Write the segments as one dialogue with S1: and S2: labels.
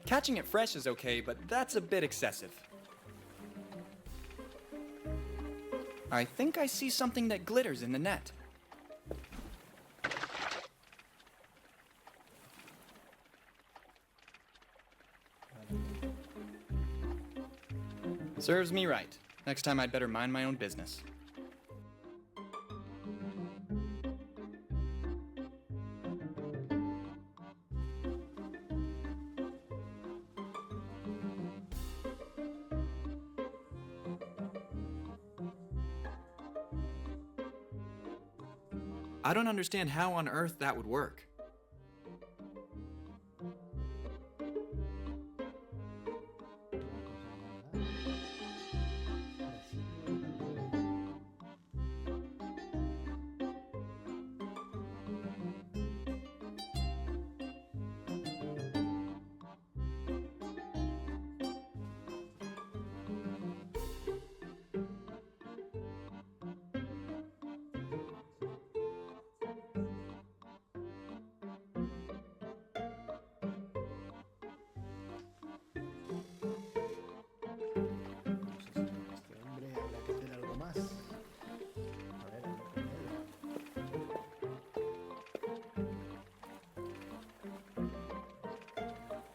S1: Catching it fresh is okay, but that's a bit excessive. I think I see something that glitters in the net. Serves me right. Next time I'd better mind my own business. I don't understand how on earth that would work.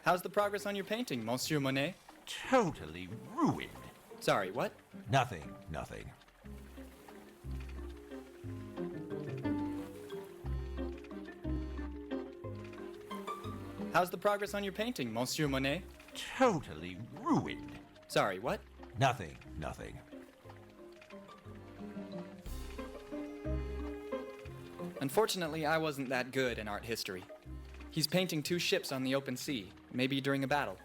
S1: How's the progress on your painting, Monsieur Monet?
S2: Totally ruined.
S1: Sorry, what?
S2: Nothing.
S1: How's the progress on your painting, Monsieur Monet?
S2: Totally ruined.
S1: Sorry, what?
S2: Nothing.
S1: Unfortunately, I wasn't that good in art history. He's painting 2 ships on the open sea, maybe during a battle.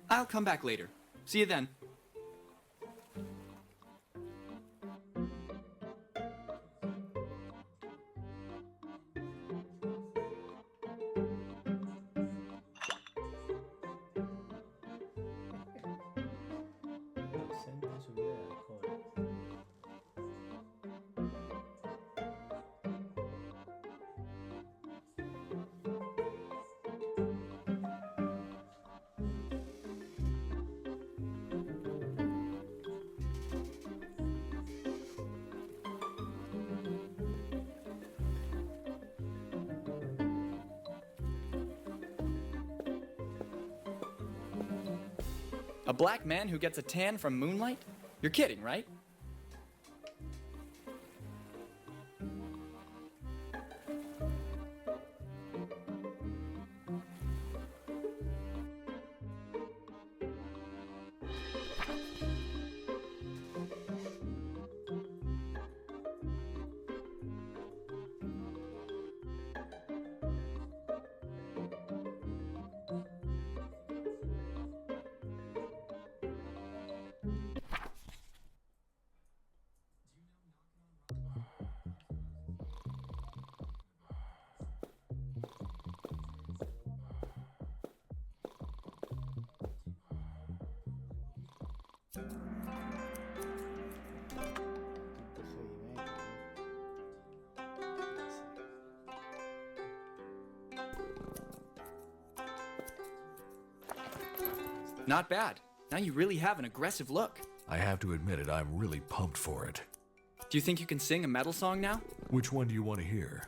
S1: I'll come back later. See you then.
S3: Ausente su vida de alcohol.
S1: A black man who gets a tan from moonlight? You're kidding, right? Not bad. Now you really have an aggressive look.
S3: I have to admit it, I'm really pumped for it.
S1: Do you think you can sing a metal song now?
S3: Which one do you want to hear?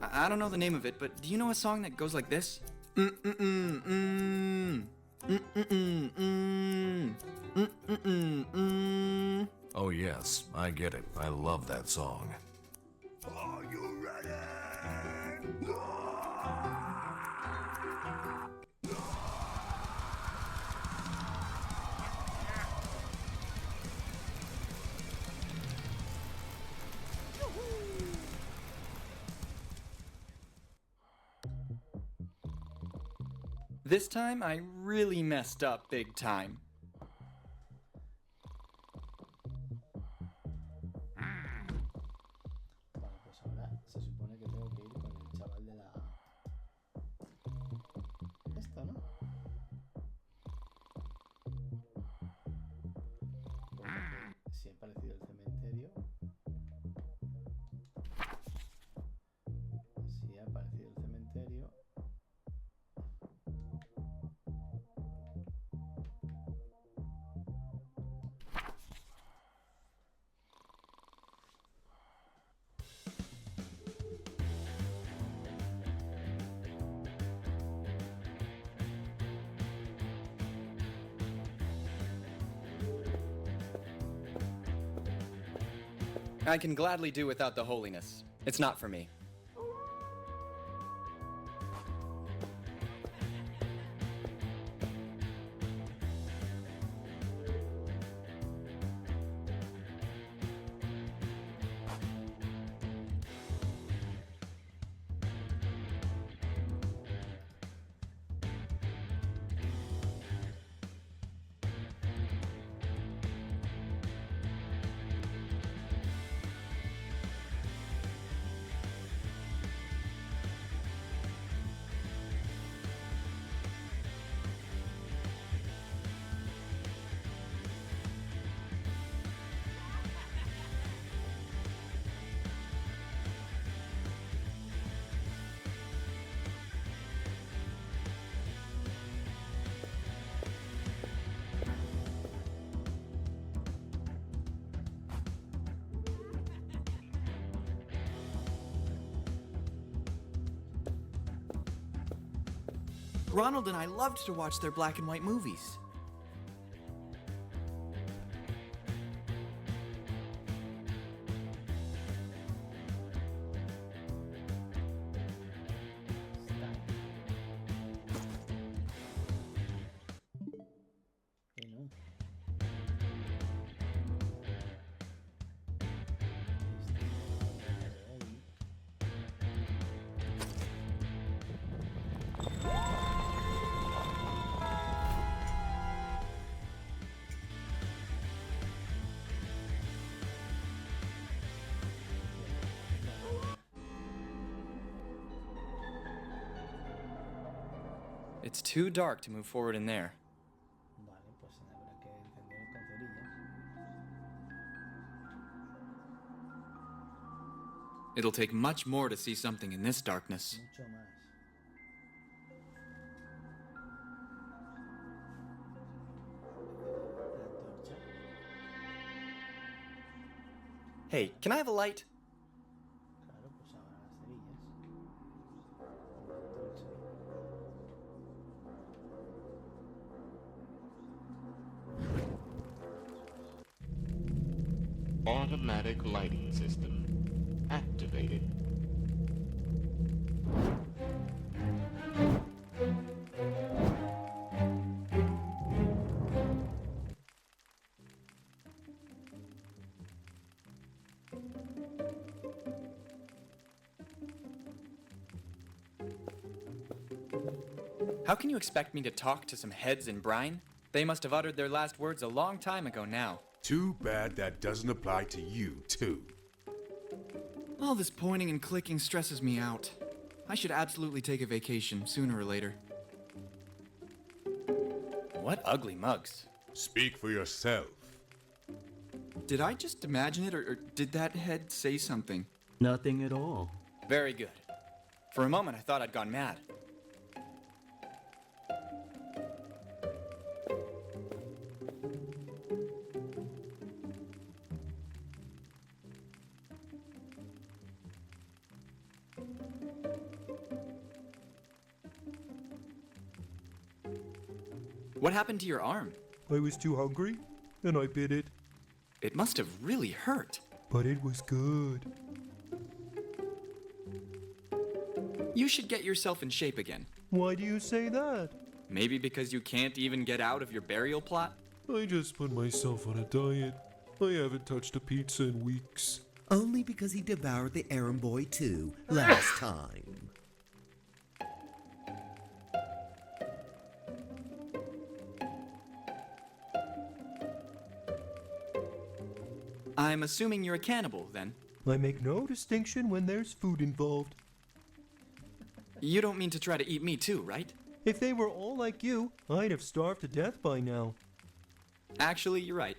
S1: I don't know the name of it, but do you know a song that goes like this?
S3: Oh yes, I get it. I love that song.
S2: Are you ready?
S1: This time I really messed up big time.
S4: Vale, pues ahora se supone que tengo que ir con el chaval de la... Esto, ¿no? Porque si ha aparecido el cementerio... Si ha aparecido el cementerio...
S1: I can gladly do without the holiness. It's not for me. Ronald and I loved to watch their black and white movies.
S4: Que no.
S1: It's too dark to move forward in there.
S4: Vale, pues habrá que encender con cerillas.
S1: It'll take much more to see something in this darkness.
S4: Mucho más. La antorcha.
S1: Hey, can I have a light?
S4: Claro, pues ahora las cerillas. La antorcha.
S5: Automatic lighting system activated.
S1: How can you expect me to talk to some heads in brine? They must have uttered their last words a long time ago now.
S6: Too bad that doesn't apply to you, too.
S1: All this pointing and clicking stresses me out. I should absolutely take a vacation sooner or later. What ugly mugs.
S6: Speak for yourself.
S1: Did I just imagine it, or did that head say something?
S7: Nothing at all.
S1: Very good. For a moment, I thought I'd gone mad. What happened to your arm?
S8: I was too hungry, and I bit it.
S1: It must have really hurt.
S8: But it was good.
S1: You should get yourself in shape again.
S8: Why do you say that?
S1: Maybe because you can't even get out of your burial plot?
S8: I just put myself on a diet. I haven't touched a pizza in weeks.
S2: Only because he devoured the errand boy too, last time.
S1: I'm assuming you're a cannibal, then.
S8: I make no distinction when there's food involved.
S1: You don't mean to try to eat me too, right?
S8: If they were all like you, I'd have starved to death by now.
S1: Actually, you're right.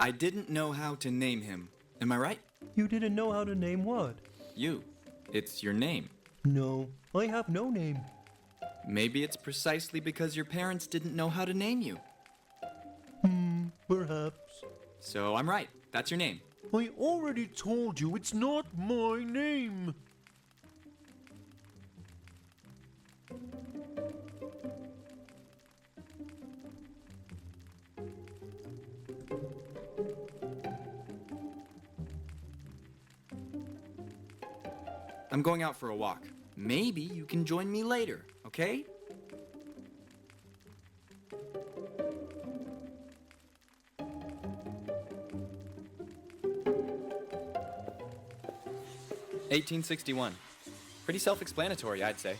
S1: I didn't know how to name him. Am I right?
S8: You didn't know how to name what?
S1: You. It's your name.
S8: No, I have no name.
S1: Maybe it's precisely because your parents didn't know how to name you.
S8: Perhaps.
S1: So I'm right. That's your name.
S8: I already told you it's not my name.
S1: I'm going out for a walk. Maybe you can join me later, okay? "1861. Pretty self-explanatory, I'd say.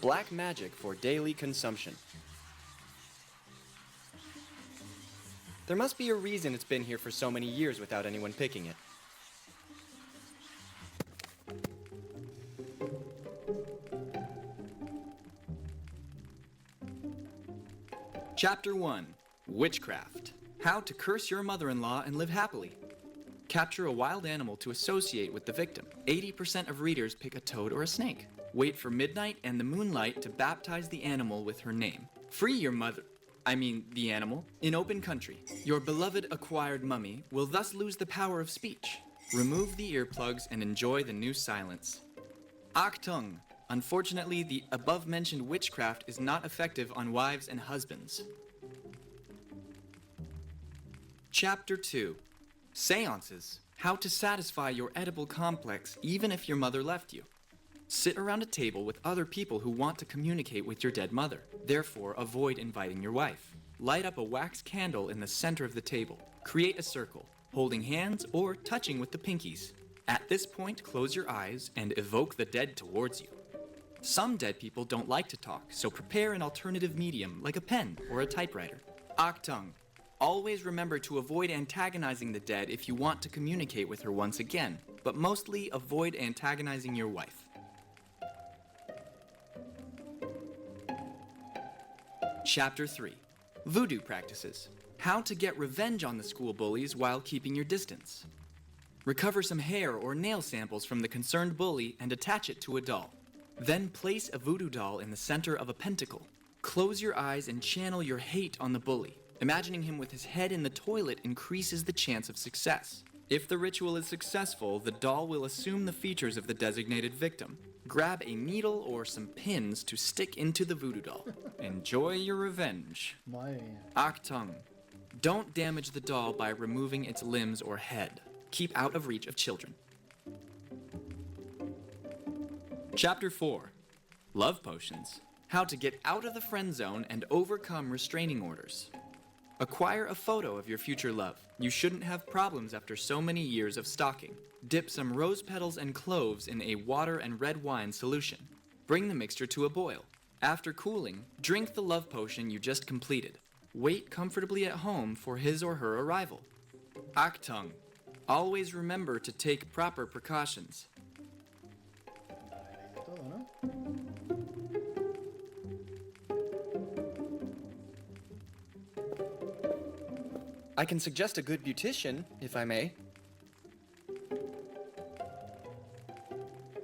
S1: Black magic for daily consumption. There must be a reason it's been here for so many years without anyone picking it. Chapter 1. Witchcraft. How to curse your mother-in-law and live happily. Capture a wild animal to associate with the victim. 80% of readers pick a toad or a snake. Wait for midnight and the moonlight to baptize the animal with her name. Free your the animal, in open country. Your beloved acquired mummy will thus lose the power of speech. Remove the earplugs and enjoy the new silence. Achtung! Unfortunately, the above-mentioned witchcraft is not effective on wives and husbands. Chapter 2. Seances. How to satisfy your edible complex even if your mother left you. Sit around a table with other people who want to communicate with your dead mother. Therefore, avoid inviting your wife. Light up a wax candle in the center of the table. Create a circle, holding hands or touching with the pinkies. At this point, close your eyes and evoke the dead towards you. Some dead people don't like to talk, so prepare an alternative medium like a pen or a typewriter. Achtung! Always remember to avoid antagonizing the dead if you want to communicate with her once again, but mostly avoid antagonizing your wife. Chapter 3. Voodoo practices. How to get revenge on the school bullies while keeping your distance. Recover some hair or nail samples from the concerned bully and attach it to a doll. Then place a voodoo doll in the center of a pentacle. Close your eyes and channel your hate on the bully. Imagining him with his head in the toilet increases the chance of success. If the ritual is successful, the doll will assume the features of the designated victim. Grab a needle or some pins to stick into the voodoo doll. Enjoy your revenge.
S4: Madre mía.
S1: Achtung. Don't damage the doll by removing its limbs or head. Keep out of reach of children. Chapter 4. Love potions. How to get out of the friend zone and overcome restraining orders. Acquire a photo of your future love. You shouldn't have problems after so many years of stalking. Dip some rose petals and cloves in a water and red wine solution. Bring the mixture to a boil. After cooling, drink the love potion you just completed. Wait comfortably at home for his or her arrival. Achtung. Always remember to take proper precautions.
S4: Hay de todo, ¿no?
S1: I can suggest a good beautician, if I may.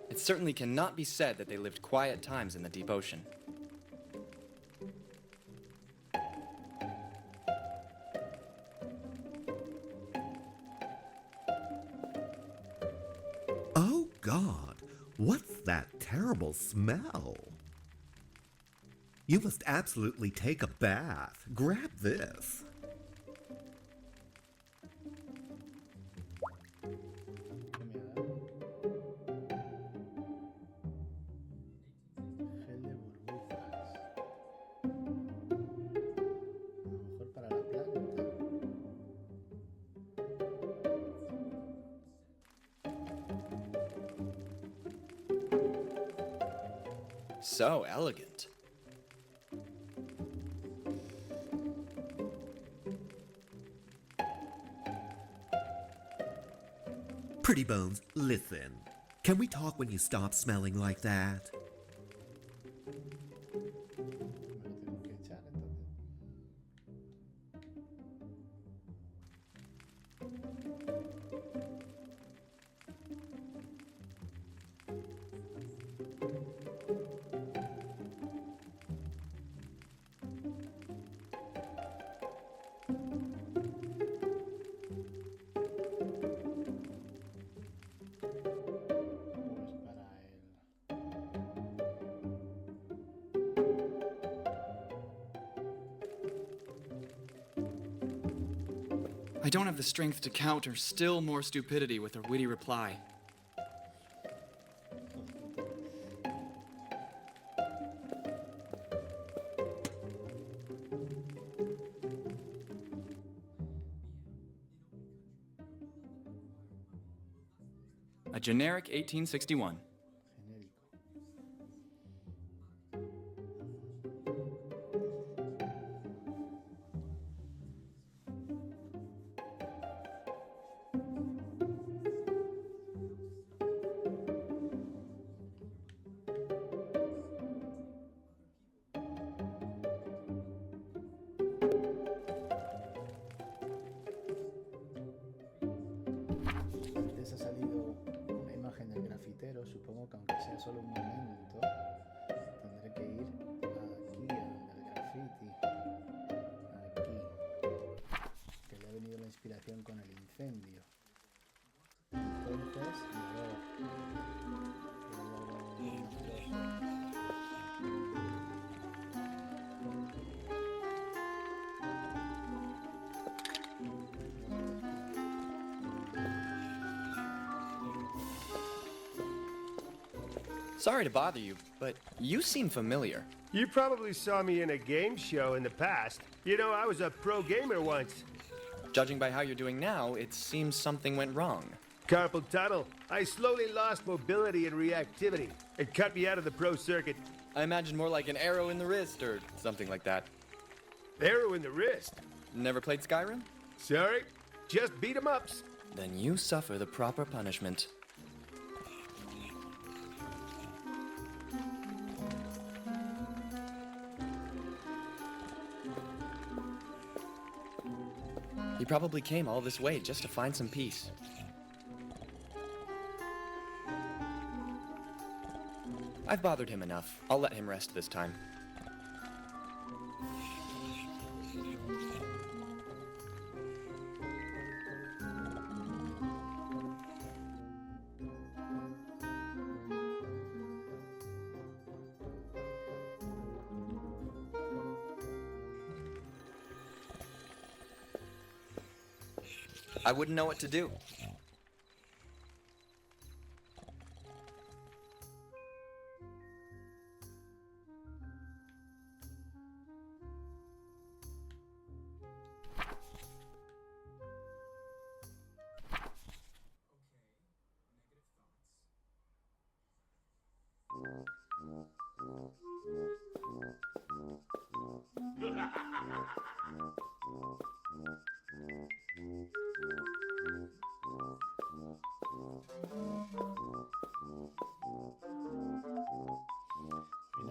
S1: It certainly cannot be said that they lived quiet times in the deep ocean.
S2: Oh, God. What's that terrible smell? You must absolutely take a bath. Grab this.
S4: ¿Qué me ha dado? Gel de burbujas. A lo mejor para la planta.
S1: So elegant.
S2: Pretty Bones, listen. Can we talk when you stop smelling like that?
S4: Me lo tengo que echar entonces. Pues para el...
S1: I don't have the strength to counter still more stupidity with a witty reply. A generic 1861.
S4: genérico. Antes ha salido una imagen del grafitero, supongo que aunque sea solo un momento, tendré que ir aquí al graffiti, aquí, que le ha venido la inspiración con el incendio. Entonces,
S1: Sorry to bother you, but you seem familiar.
S7: You probably saw me in a game show in the past. You know, I was a pro gamer once.
S1: Judging by how you're doing now, it seems something went wrong.
S7: Carpal tunnel. I slowly lost mobility and reactivity. It cut me out of the pro circuit.
S1: I imagine more like an arrow in the wrist or something like that.
S7: Arrow in the wrist.
S1: Never played Skyrim?
S7: Sorry, just beat 'em ups.
S1: Then you suffer the proper punishment. He probably came all this way just to find some peace. I've bothered him enough. I'll let him rest this time. I wouldn't know what to do.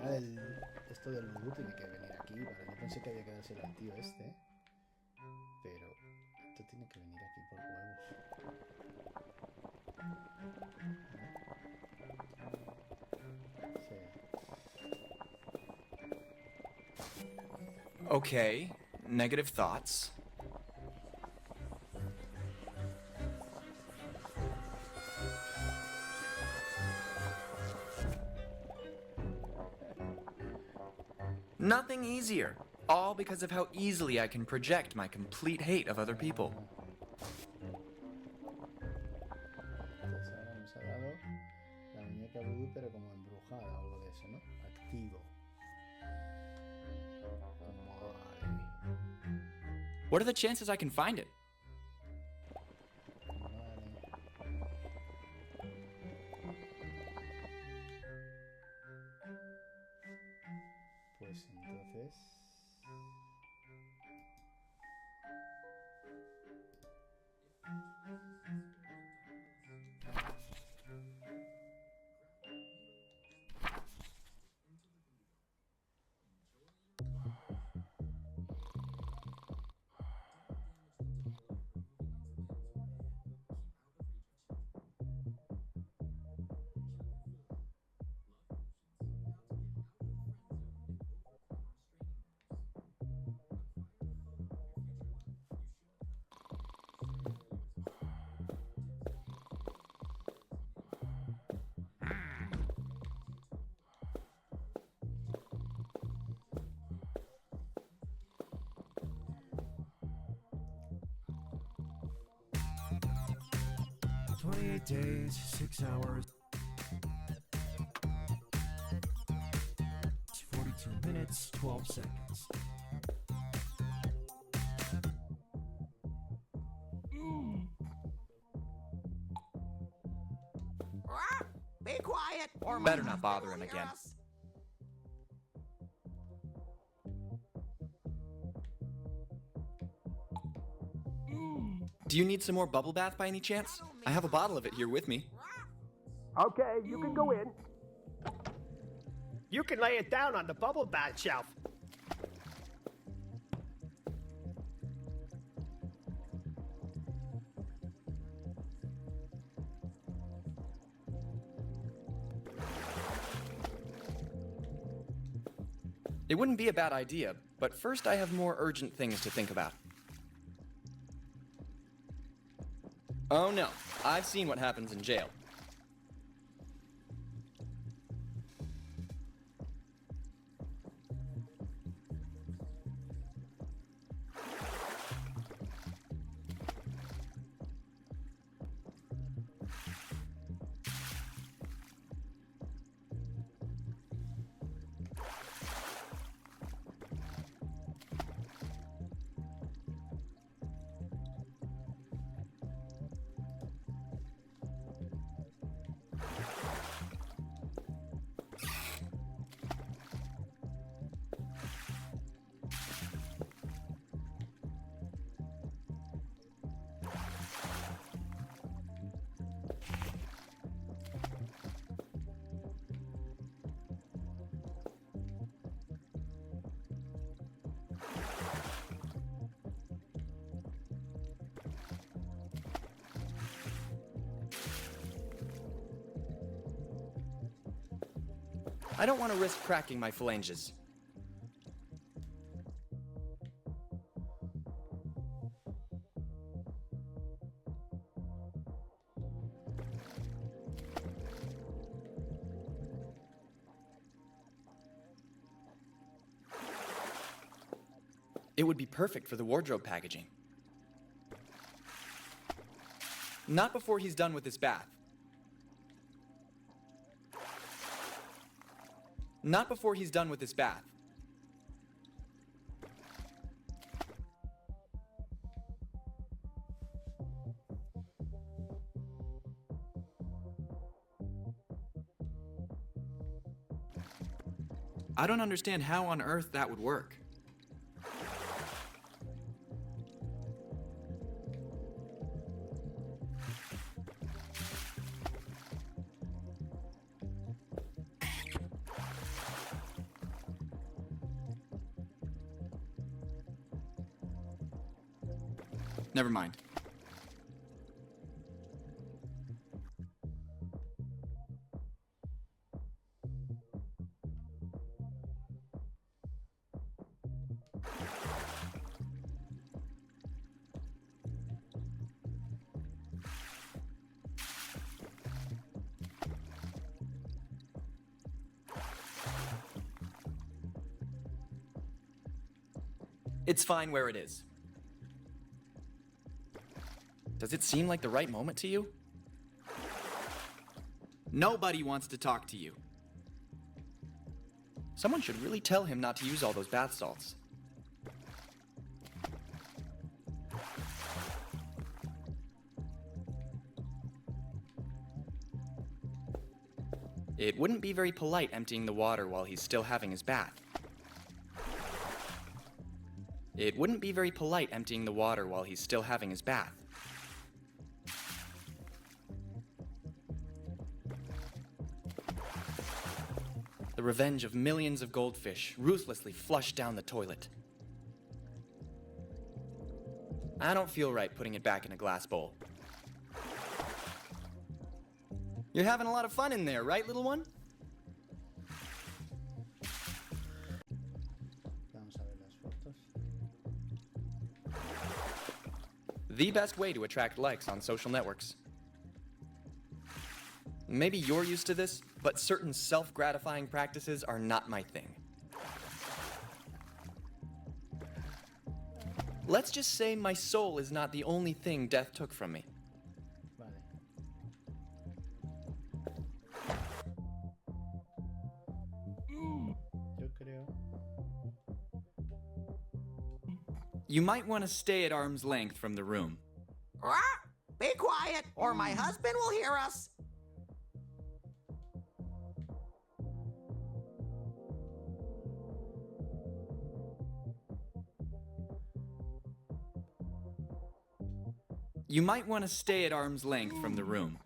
S4: Al final esto del vudú tiene que venir aquí. Vale, yo pensé que había que dárselo al tío este. Pero esto tiene que venir aquí por huevos. Sí.
S1: Okay, negative thoughts. Nothing easier. All because of how easily I can project my complete hate of other people.
S4: Entonces ahora nos ha dado la muñeca vudú, pero como embrujada o algo de eso, ¿no? Activo. Vale.
S1: What are the chances I can find it?
S4: Pues entonces...
S9: Days, 6 hours, 42 minutes, 12 seconds.
S10: Be quiet, or
S1: Better not bother him again. Do you need some more bubble bath by any chance? I have a bottle of it here with me.
S7: Okay, you can go in. You can lay it down on the bubble bath shelf.
S1: It wouldn't be a bad idea, but first I have more urgent things to think about. Oh no, I've seen what happens in jail. I don't want to risk cracking my phalanges. It would be perfect for the wardrobe packaging. Not before he's done with his bath. Not before he's done with his bath. I don't understand how on earth that would work. Never mind. It's fine where it is. Does it seem like the right moment to you? Nobody wants to talk to you. Someone should really tell him not to use all those bath salts. It wouldn't be very polite emptying the water while he's still having his bath. It wouldn't be very polite emptying the water while he's still having his bath. The revenge of millions of goldfish ruthlessly flushed down the toilet. I don't feel right putting it back in a glass bowl. You're having a lot of fun in there, right, little one?
S4: Vamos a ver las fotos.
S1: The best way to attract likes on social networks. Maybe you're used to this, but certain self-gratifying practices are not my thing. Let's just say my soul is not the only thing death took from me.
S4: Vale. Yo creo.
S1: You might want to stay at arm's length from the room.
S10: Rah! Be quiet, or my husband will hear us.
S1: You might want to stay at arm's length from the room.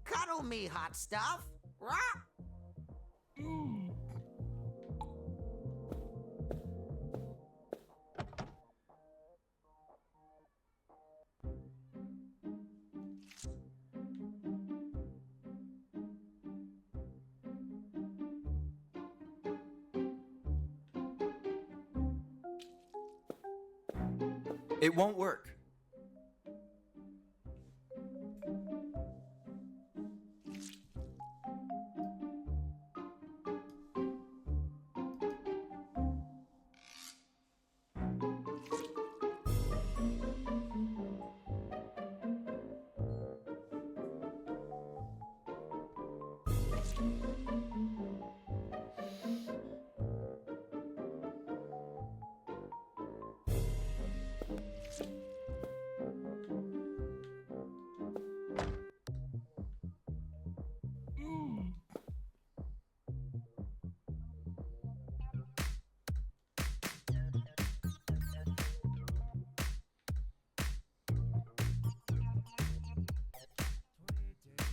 S10: Cuddle me, hot stuff. Rah!
S1: It won't work.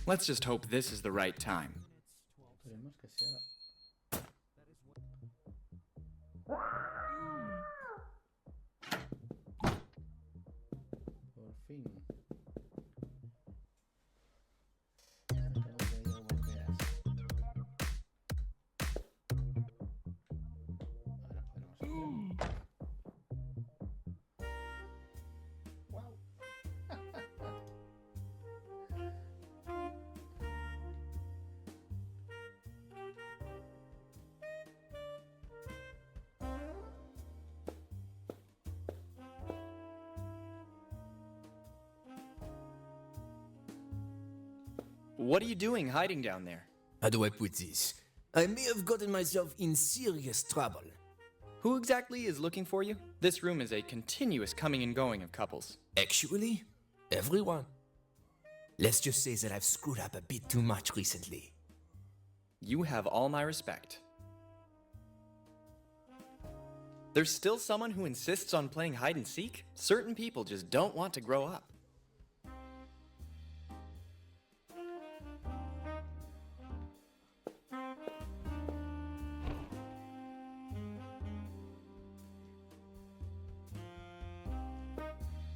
S1: Let's just hope this is the right time.
S4: Esperemos que sea. Por fin. Sacamos de ahí europeas. Ahora podremos hacer. Wow.
S1: What are you doing hiding down there?
S11: How do I put this? I may have gotten myself in serious trouble.
S1: Who exactly is looking for you? This room is a continuous coming and going of couples.
S11: Actually, everyone. Let's just say that I've screwed up a bit too much recently.
S1: You have all my respect. There's still someone who insists on playing hide and seek? Certain people just don't want to grow up.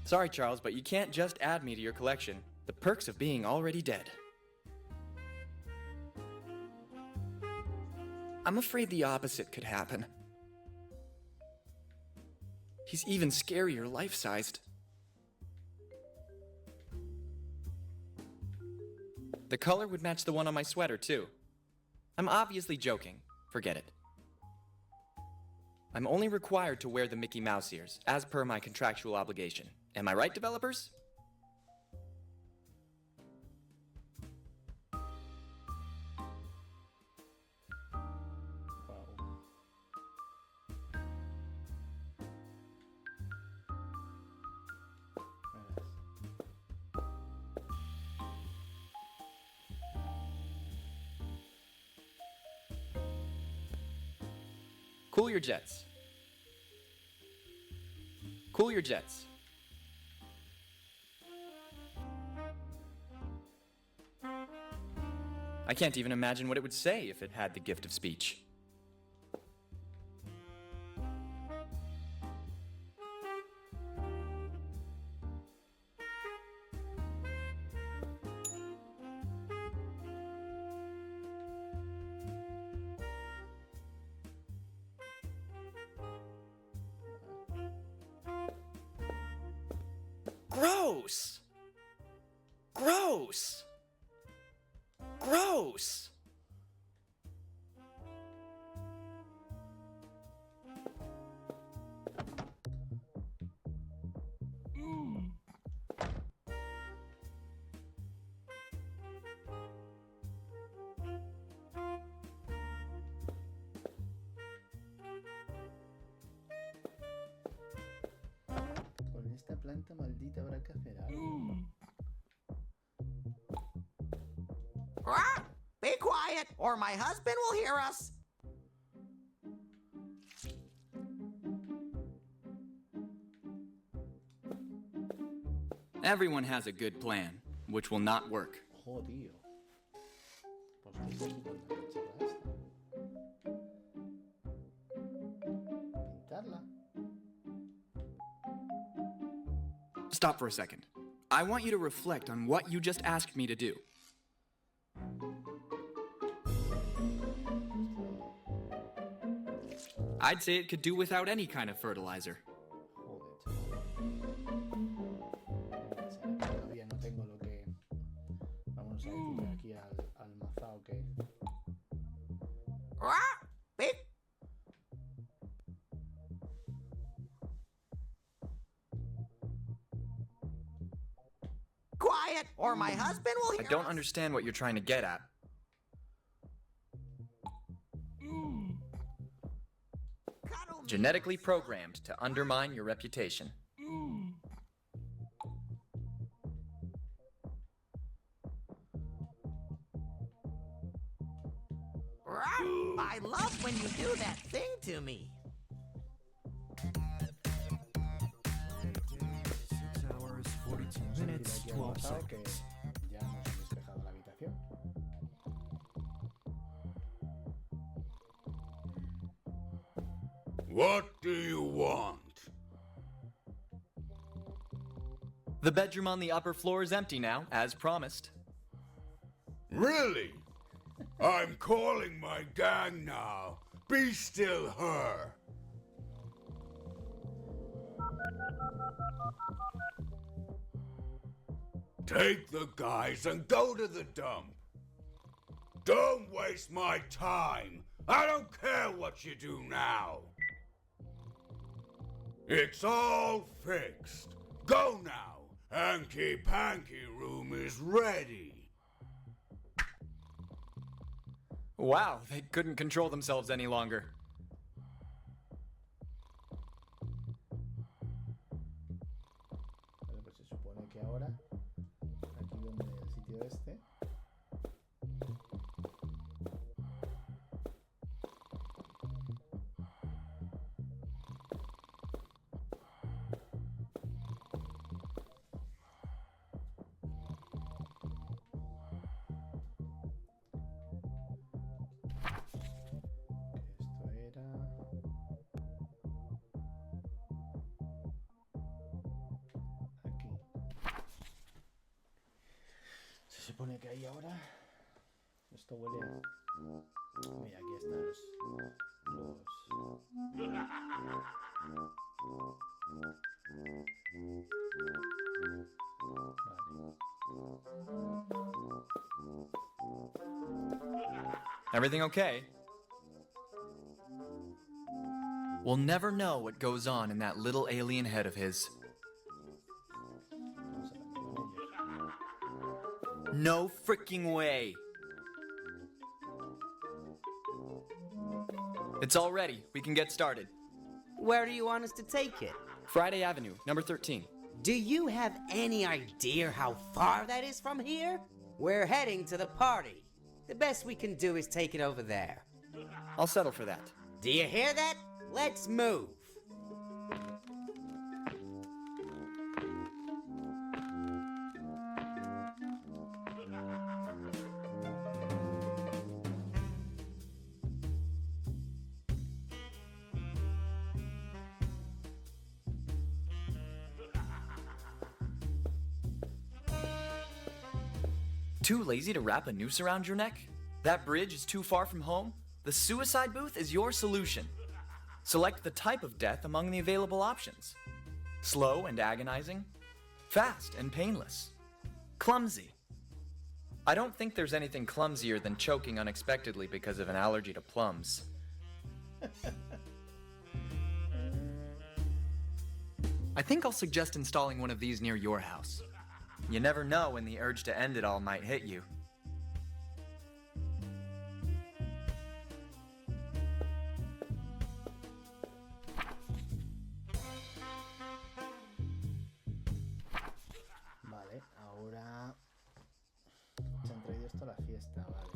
S1: Sorry, Charles, but you can't just add me to your collection. The perks of being already dead. I'm afraid the opposite could happen. He's even scarier life-sized. The color would match the one on my sweater, too. I'm obviously joking. Forget it. I'm only required to wear the Mickey Mouse ears, as per my contractual obligation. Am I right, developers? Cool your jets. Cool your jets. I can't even imagine what it would say if it had the gift of speech. Gross! Gross! Gross!
S4: Con esta planta maldita habrá que hacer algo.
S10: Be quiet, or my husband will hear us.
S1: Everyone has a good plan, which will not work.
S4: Jodido. Pues qué es con la chapa esta. Pintarla.
S1: Stop for a second. I want you to reflect on what you just asked me to do. I'd say it could do without any kind of fertilizer.
S4: Todavía no tengo lo que... Vamos a decirle aquí al mazao que...
S10: Be quiet, or my husband will hear
S1: I don't
S10: us.
S1: understand what you're trying to get at. Genetically programmed to undermine your reputation.
S10: I love when you do that thing to me.
S9: 6 hours, 42 minutes, 12 seconds.
S4: Ya hemos despejado la habitación.
S6: What do you want?
S1: The bedroom on the upper floor is empty now, as promised.
S6: Really? I'm calling my gang now. Be still her. Take the guys and go to the dump. Don't waste my time. I don't care what you do now. It's all fixed. Go now. Hanky Panky room is ready.
S1: Wow, they couldn't control themselves any longer.
S4: Vale, pues se supone que ahora, aquí donde el sitio este, supone que hay ahora? Esto huele a... Mira, aquí están los...
S1: Everything okay? We'll never know what goes on in that little alien head of his. No freaking way! It's all ready. We can get started.
S10: Where do you want us to take it?
S1: Friday Avenue, number 13.
S10: Do you have any idea how far that is from here? We're heading to the party. The best we can do is take it over there.
S1: I'll settle for that.
S10: Do you hear that? Let's move.
S1: Too lazy to wrap a noose around your neck? That bridge is too far from home? The suicide booth is your solution. Select the type of death among the available options. Slow and agonizing, fast and painless, clumsy. I don't think there's anything clumsier than choking unexpectedly because of an allergy to plums. I think I'll suggest installing one of these near your house. You never know when the urge to end it all might hit you.
S4: Vale, ahora se han traído esto a la fiesta, vale.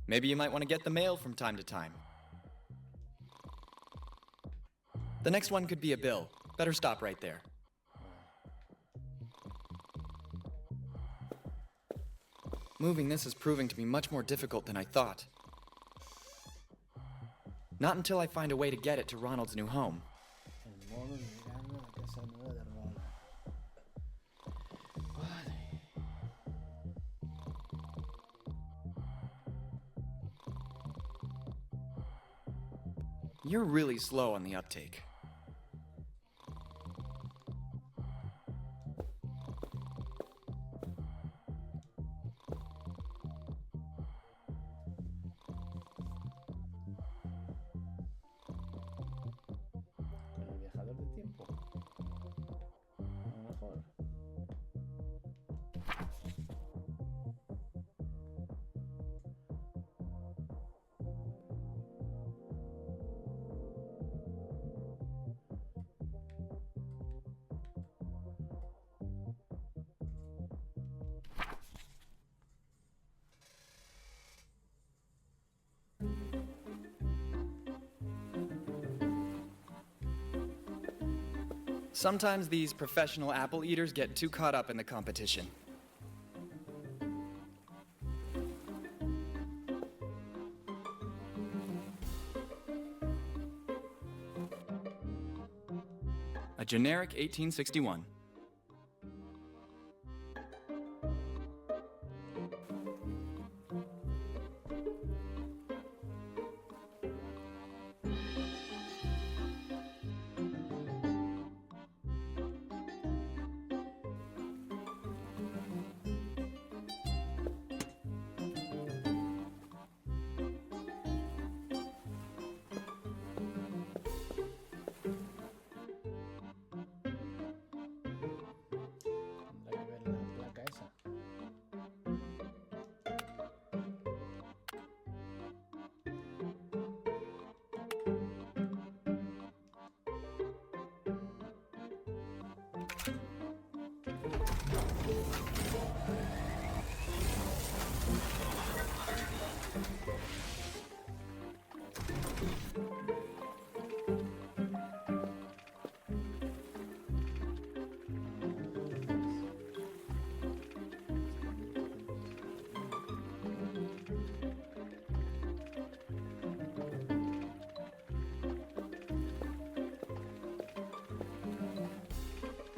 S1: Maybe you might want to get the mail from time to time. The next one could be a bill. Better stop right there. Moving this is proving to be much more difficult than I thought. Not until I find a way to get it to Ronald's new home.
S4: El modo de verano, la casa nueva de Ronald. Vale.
S1: You're really slow on the uptake.
S4: Con el viajador de tiempo. A lo mejor.
S1: Sometimes these professional apple eaters get too caught up in the competition. A generic 1861.
S4: Tendrá que ver la placa esa.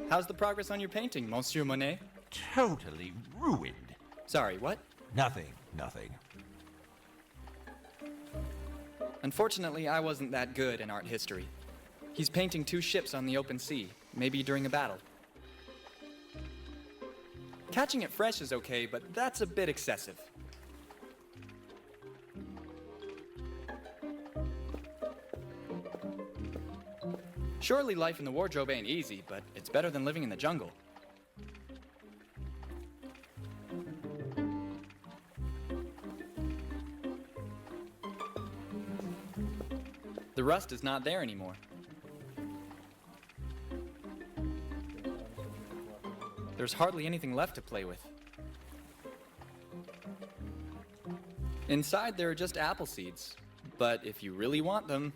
S1: How's the progress on your painting, Monsieur Monet?
S12: Totally ruined.
S1: Sorry, what?
S12: Nothing.
S1: Unfortunately, I wasn't that good in art history. He's painting 2 ships on the open sea, maybe during a battle. Catching it fresh is okay, but that's a bit excessive. Surely life in the wardrobe ain't easy, but it's better than living in the jungle. The rust is not there anymore. There's hardly anything left to play with. Inside there are just apple seeds, but if you really want them,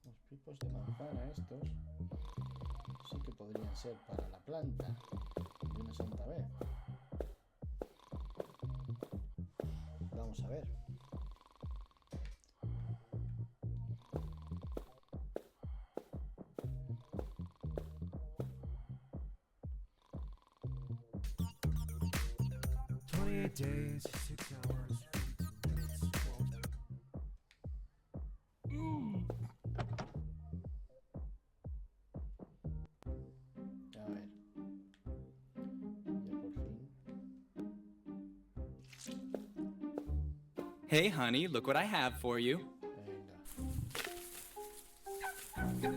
S4: los pipos de manzana estos sí que podrían ser para la planta de una santa vez. Vamos a ver.
S9: Days, 6 hours, 22 minutes, 12.
S4: A ver. Ya por fin.
S1: hey honey, look what I have for you.
S4: Venga.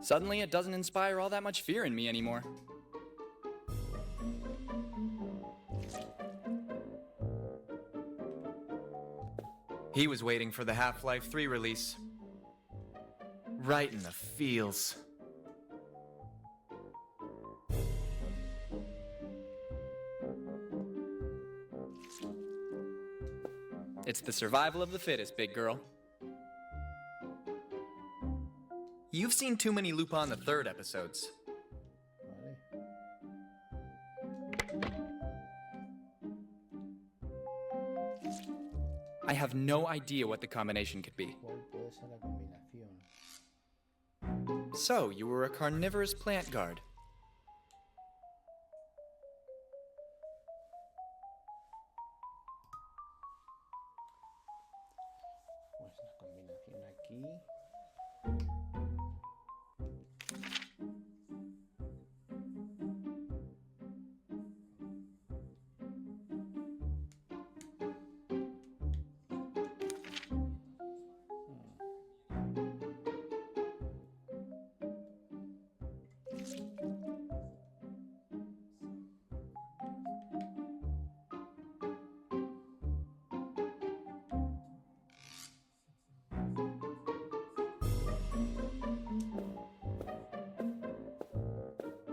S1: Suddenly it doesn't inspire all that much fear in me anymore. He was waiting for the Half-Life 3 release. Right in the feels. It's the survival of the fittest, big girl. You've seen too many Lupin the Third episodes. I have no idea what the combination could be.
S4: ¿Cuál puede ser la combinación?
S1: So, you were a carnivorous plant guard.
S4: Pues la combinación aquí.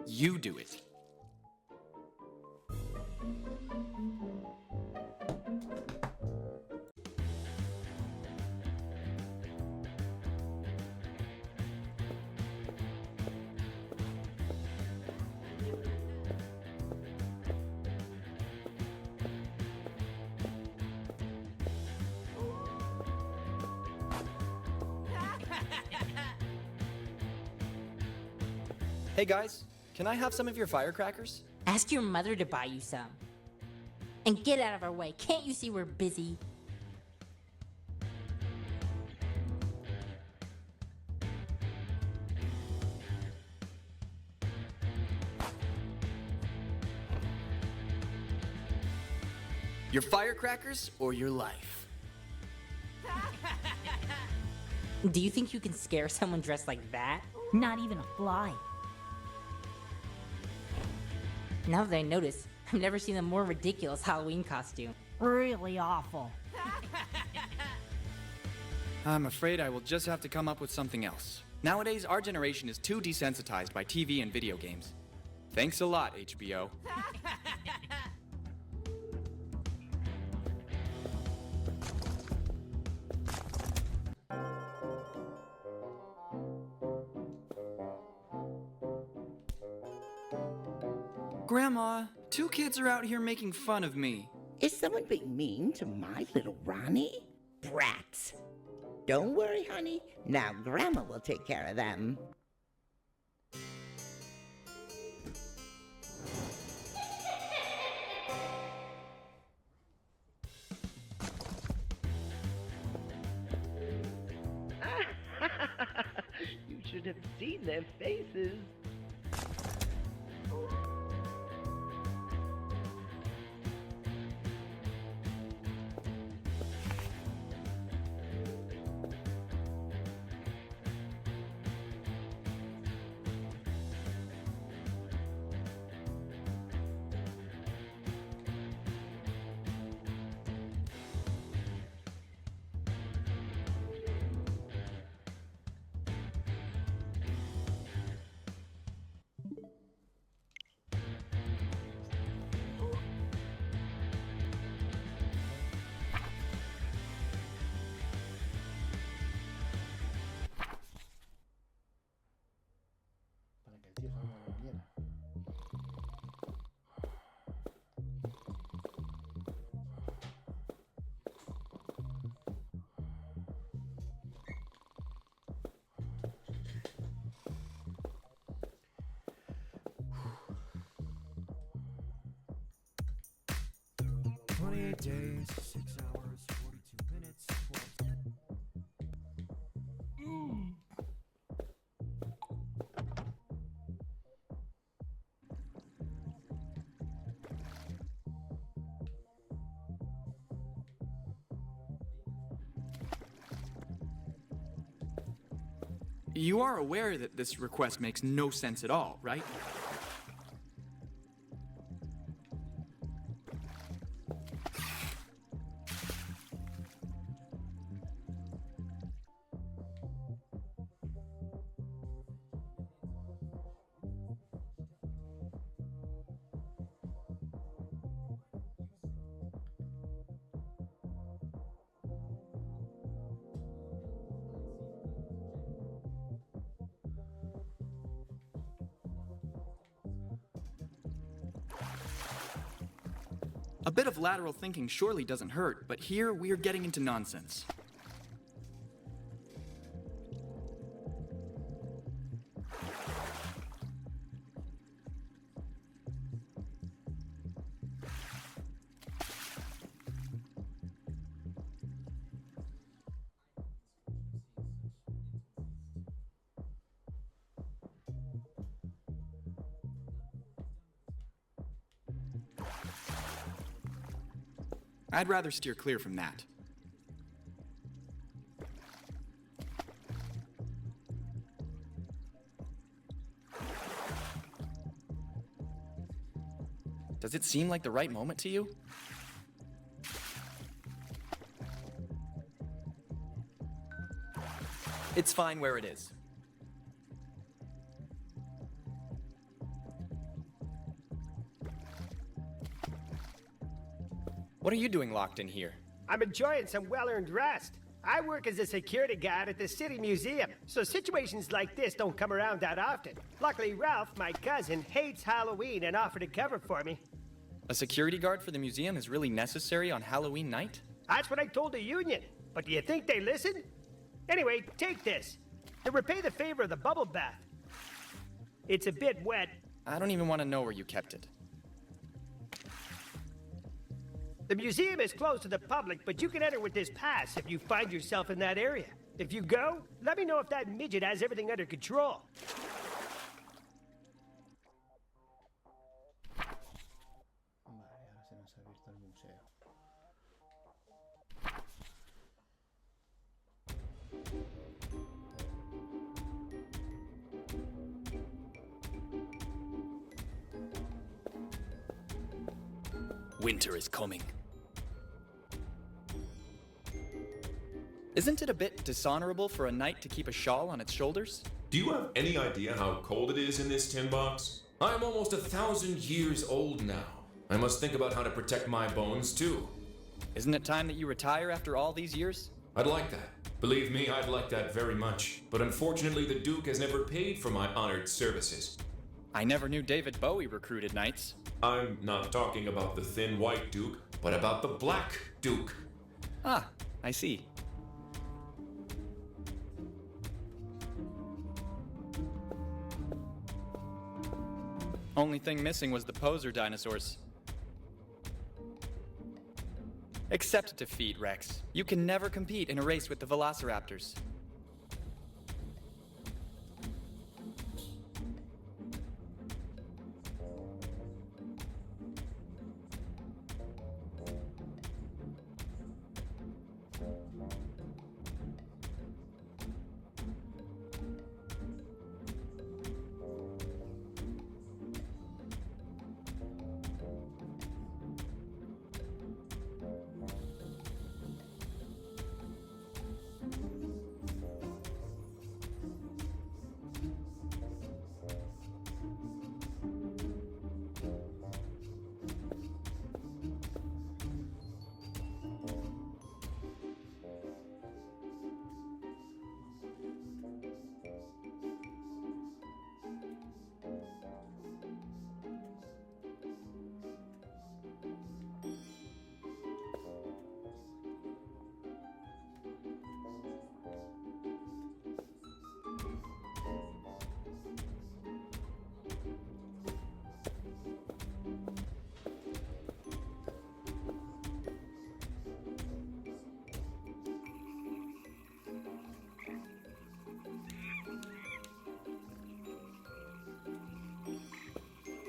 S1: You do it. Hey guys, can I have some of your firecrackers?
S13: Ask your mother to buy you some. And get out of our way. Can't you see we're busy?
S1: Your firecrackers or your life?
S13: Do you think you can scare someone dressed like that?
S14: Not even a fly.
S13: Now that I notice, I've never seen a more ridiculous Halloween costume.
S14: Really awful.
S1: I'm afraid I will just have to come up with something else. Nowadays, our generation is too desensitized by TV and video games. Thanks a lot, HBO. Grandma, two kids are out here making fun of me.
S15: Is someone being mean to my little Ronnie? Brats. Don't worry, honey. Now Grandma will take care of them. You should have seen their faces.
S4: Para que el tío no lo viera.
S9: Days, 6 hours, 42 minutes, 12.
S1: You are aware that this request makes no sense at all, right? A bit of lateral thinking surely doesn't hurt, but here we're getting into nonsense. I'd rather steer clear from that. Does it seem like the right moment to you? It's fine where it is. What are you doing locked in here?
S7: I'm enjoying some well-earned rest. I work as a security guard at the city museum, so situations like this don't come around that often. Luckily, Ralph, my cousin, hates Halloween and offered to cover for me.
S1: A security guard for the museum is really necessary on Halloween night?
S7: That's what I told the union. But do you think they listened? Anyway, take this. To repay the favor of the bubble bath. It's a bit wet.
S1: I don't even want to know where you kept it.
S7: The museum is closed to the public, but you can enter with this pass if you find yourself in that area. If you go, let me know if that midget has everything under control.
S4: Vale, ahora se nos ha abierto el museo.
S1: Winter is coming. Isn't it a bit dishonorable for a knight to keep a shawl on its shoulders?
S16: Do you have any idea how cold it is in this tin box? I am almost 1,000 years old now. I must think about how to protect my bones too.
S1: Isn't it time that you retire after all these years?
S16: I'd like that. Believe me, I'd like that very much. But unfortunately, the Duke has never paid for my honored services.
S1: I never knew David Bowie recruited knights.
S16: I'm not talking about the thin white Duke, but about the black Duke.
S1: Ah, I see. Only thing missing was the poser dinosaurs. Accept defeat, Rex. You can never compete in a race with the velociraptors.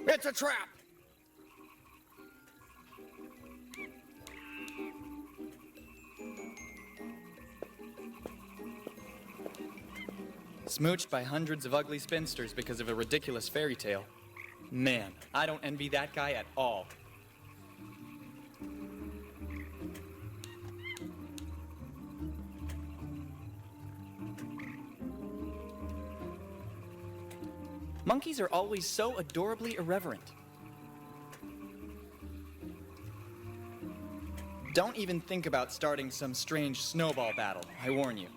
S7: It's a trap!
S1: Smooched by hundreds of ugly spinsters because of a ridiculous fairy tale. Man, I don't envy that guy at all. Monkeys are always so adorably irreverent. Don't even think about starting some strange snowball battle, I warn you.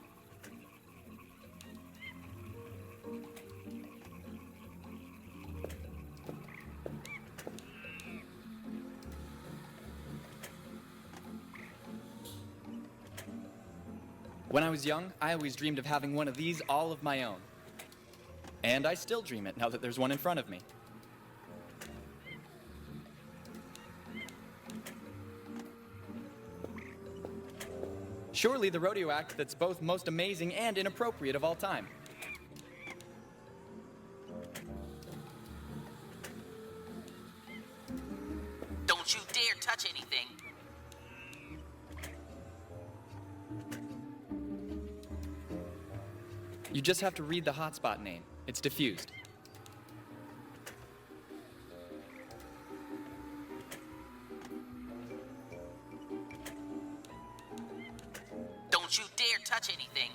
S1: When I was young, I always dreamed of having one of these all of my own. And I still dream it now that there's one in front of me. Surely the rodeo act that's both most amazing and inappropriate of all time.
S17: Don't you dare touch anything.
S1: You just have to read the hotspot name. It's diffused.
S17: Don't you dare touch anything.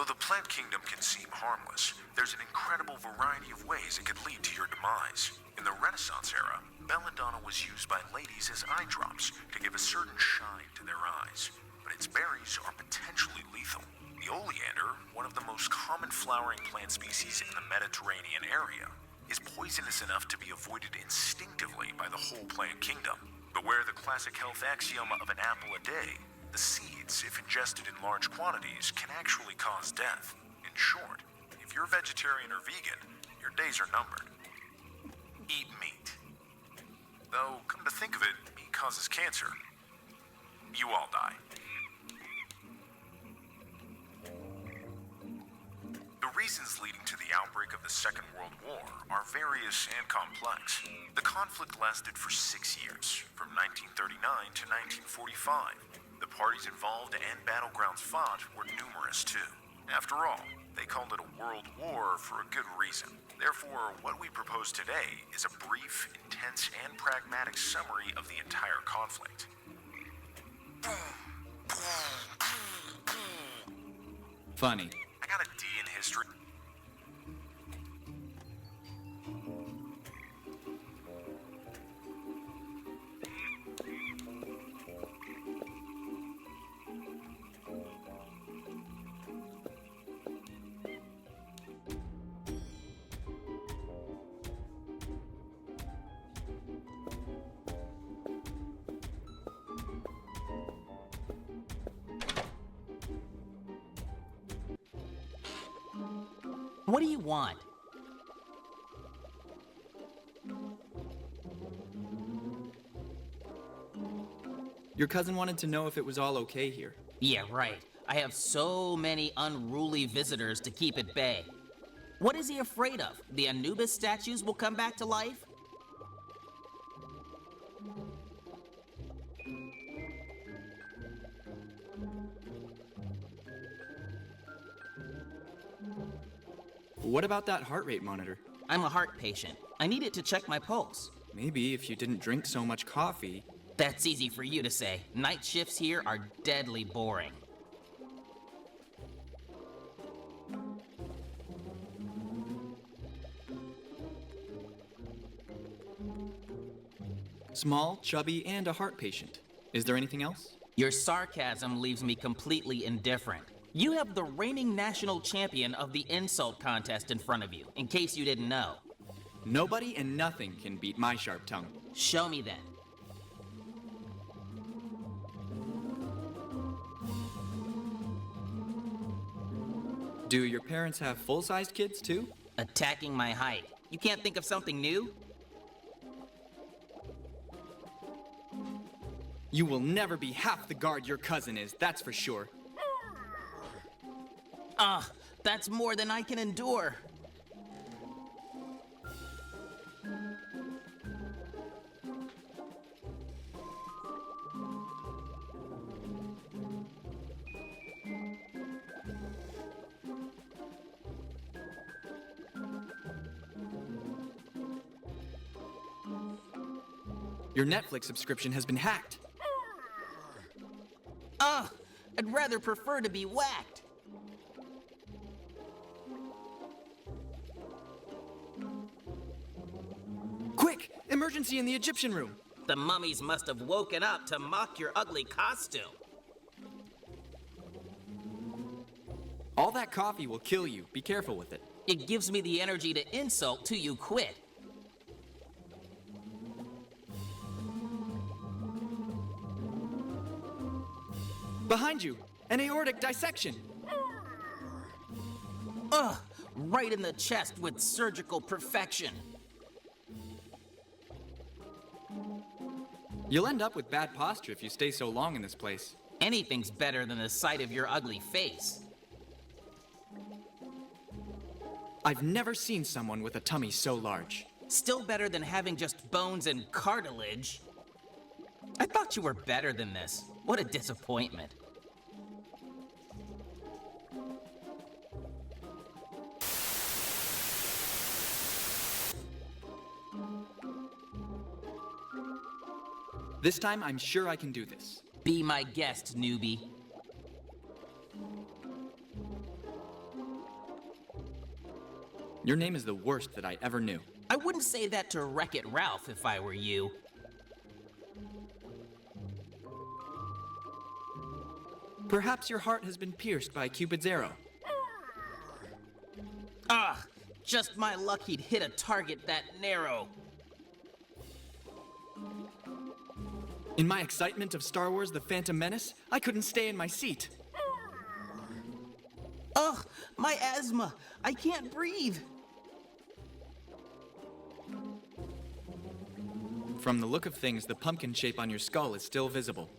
S18: Though the plant kingdom can seem harmless, there's an incredible variety of ways it could lead to your demise. In the Renaissance era, belladonna was used by ladies as eye drops to give a certain shine to their eyes, but its berries are potentially lethal. The oleander, one of the most common flowering plant species in the Mediterranean area, is poisonous enough to be avoided instinctively by the whole plant kingdom. Beware the classic health axiom of an apple a day. The seeds, if ingested in large quantities, can actually cause death. In In short, if you're vegetarian or vegan, your days are numbered. Eat meat. Though, come to think of it, meat causes cancer. You all die. The reasons leading to the outbreak of the Second World War are various and complex. The conflict lasted for 6 years, from 1939 to 1945. The parties involved and battlegrounds fought were numerous too. After all, they called it a world war for a good reason. Therefore, what we propose today is a brief, intense, and pragmatic summary of the entire conflict.
S1: Funny.
S18: I got a D in history.
S17: What do you want?
S1: Your cousin wanted to know if it was all okay here.
S17: Yeah, right. I have so many unruly visitors to keep at bay. What is he afraid of? The Anubis statues will come back to life?
S1: What about that heart rate monitor?
S17: I'm a heart patient. I need it to check my pulse.
S1: Maybe if you didn't drink so much coffee.
S17: That's easy for you to say. Night shifts here are deadly boring.
S1: Small, chubby, and a heart patient. Is there anything else?
S17: Your sarcasm leaves me completely indifferent. You have the reigning national champion of the insult contest in front of you, in case you didn't know.
S1: Nobody and nothing can beat my sharp tongue.
S17: Show me then.
S1: Do your parents have full-sized kids too?
S17: Attacking my height. You can't think of something new?
S1: You will never be half the guard your cousin is, that's for sure.
S17: That's more than I can endure.
S1: Your Netflix subscription has been hacked.
S17: I'd rather prefer to be whacked.
S1: Quick! Emergency in the Egyptian room!
S17: The mummies must have woken up to mock your ugly costume.
S1: All that coffee will kill you. Be careful with it.
S17: It gives me the energy to insult till you quit.
S1: Behind you! An aortic dissection!
S17: Right in the chest with surgical perfection.
S1: You'll end up with bad posture if you stay so long in this place.
S17: Anything's better than the sight of your ugly face.
S1: I've never seen someone with a tummy so large.
S17: Still better than having just bones and cartilage. I thought you were better than this. What a disappointment.
S1: This time, I'm sure I can do this.
S17: Be my guest, newbie.
S1: Your name is the worst that I ever knew.
S17: I wouldn't say that to Wreck-It Ralph if I were you.
S1: Perhaps your heart has been pierced by Cupid's arrow.
S17: Just my luck he'd hit a target that narrow.
S1: In my excitement of Star Wars: The Phantom Menace, I couldn't stay in my seat.
S17: Ugh, my asthma. I can't breathe.
S1: From the look of things, the pumpkin shape on your skull is still visible.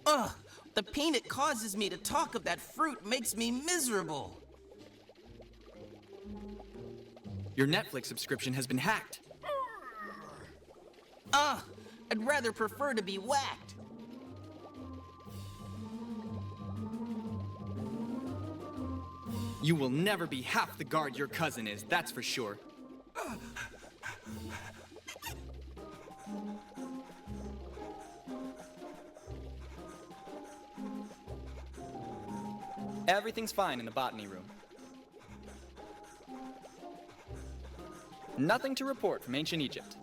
S17: Ugh, the pain it causes me to talk of that fruit makes me miserable.
S1: Your Netflix subscription has been hacked.
S17: Ugh, I'd rather prefer to be whacked.
S1: You will never be half the guard your cousin is, that's for sure. Everything's fine in the botany room. Nothing to report from ancient Egypt.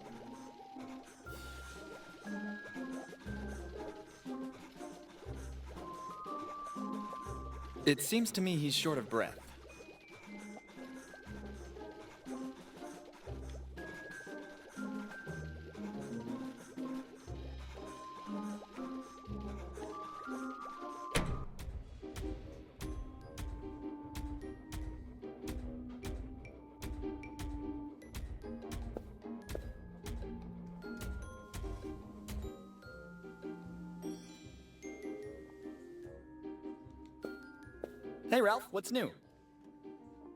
S1: It seems to me he's short of breath. Hey, Ralph, what's new?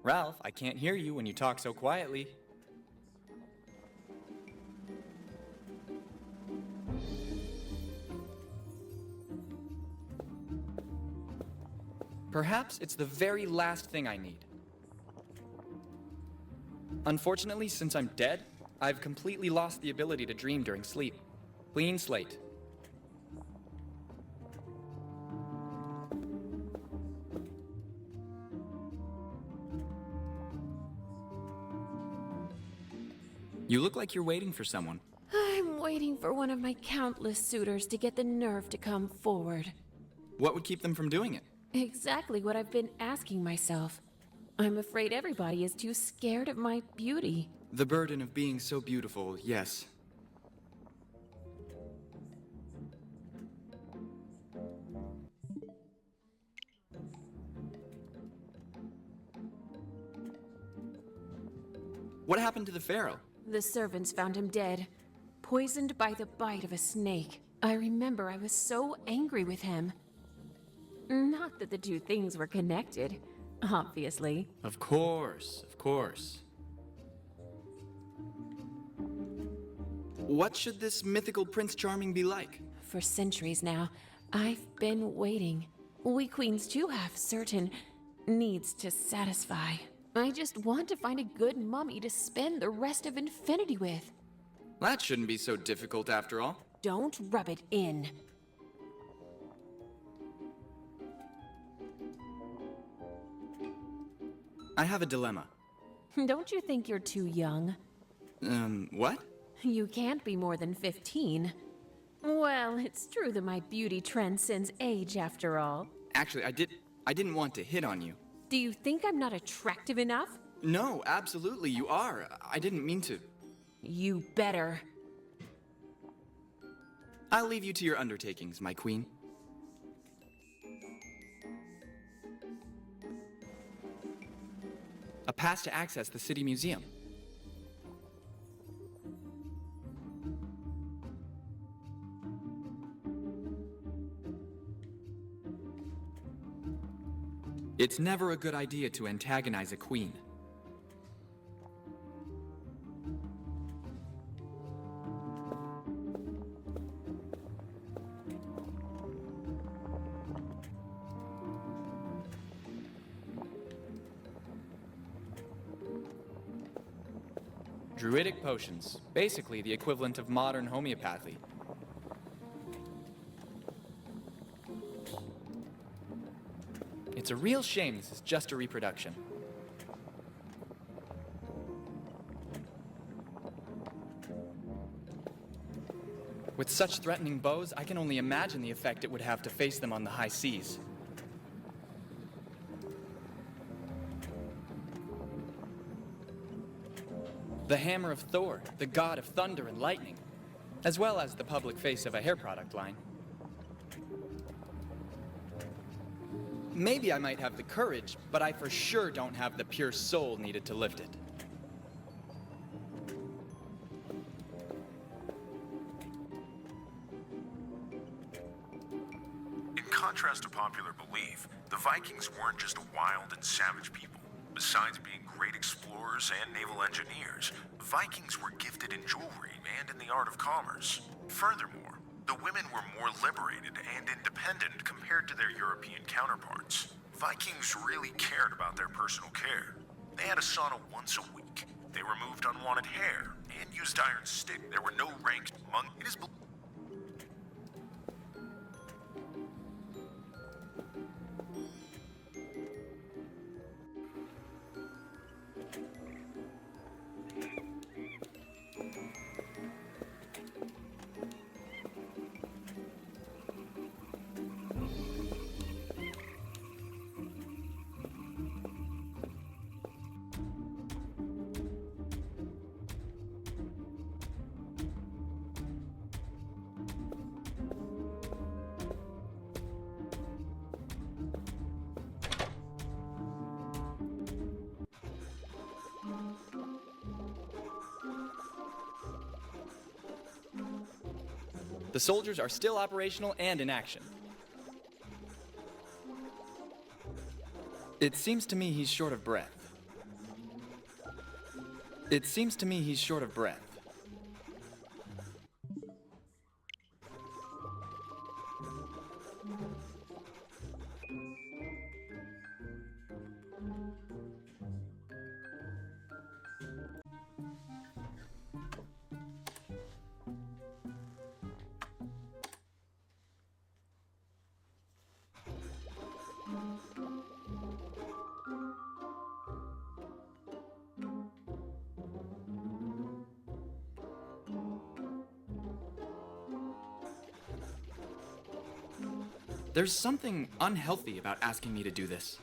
S1: Ralph, I can't hear you when you talk so quietly. Perhaps it's the very last thing I need. Unfortunately, since I'm dead, I've completely lost the ability to dream during sleep. Clean slate. You look like you're waiting for someone.
S19: I'm waiting for one of my countless suitors to get the nerve to come forward.
S1: What would keep them from doing it?
S19: Exactly what I've been asking myself. I'm afraid everybody is too scared of my beauty.
S1: The burden of being so beautiful, yes. What happened to the pharaoh?
S19: The servants found him dead, poisoned by the bite of a snake. I remember I was so angry with him. Not that the two things were connected, obviously.
S1: Of course, of course. What should this mythical Prince Charming be like?
S19: For centuries now, I've been waiting. We queens too have certain needs to satisfy. I just want to find a good mummy to spend the rest of infinity with.
S1: That shouldn't be so difficult after all.
S19: Don't rub it in.
S1: I have a dilemma.
S19: Don't you think you're too young?
S1: What?
S19: You can't be more than 15. Well, it's true that my beauty transcends age after all.
S1: Actually, I didn't want to hit on you.
S19: Do you think I'm not attractive enough?
S1: No, absolutely, you are. I didn't mean to.
S19: You better.
S1: I'll leave you to your undertakings, my queen. A pass to access the city museum. It's never a good idea to antagonize a queen. Druidic potions, basically the equivalent of modern homeopathy. It's a real shame this is just a reproduction. With such threatening bows, I can only imagine the effect it would have to face them on the high seas. The hammer of Thor, the god of thunder and lightning, as well as the public face of a hair product line. Maybe I might have the courage, but I for sure don't have the pure soul needed to lift it.
S18: In contrast to popular belief, the Vikings weren't just a wild and savage people. Besides being great explorers and naval engineers, Vikings were gifted in jewelry and in the art of commerce. Furthermore, the women were more liberated and independent compared to their European counterparts. Vikings really cared about their personal care. They had a sauna once a week. They removed unwanted hair and used iron stick. There were no ranked monks. It is
S1: The soldiers are still operational and in action. It seems to me he's short of breath. It seems to me he's short of breath. There's something unhealthy about asking me to do this.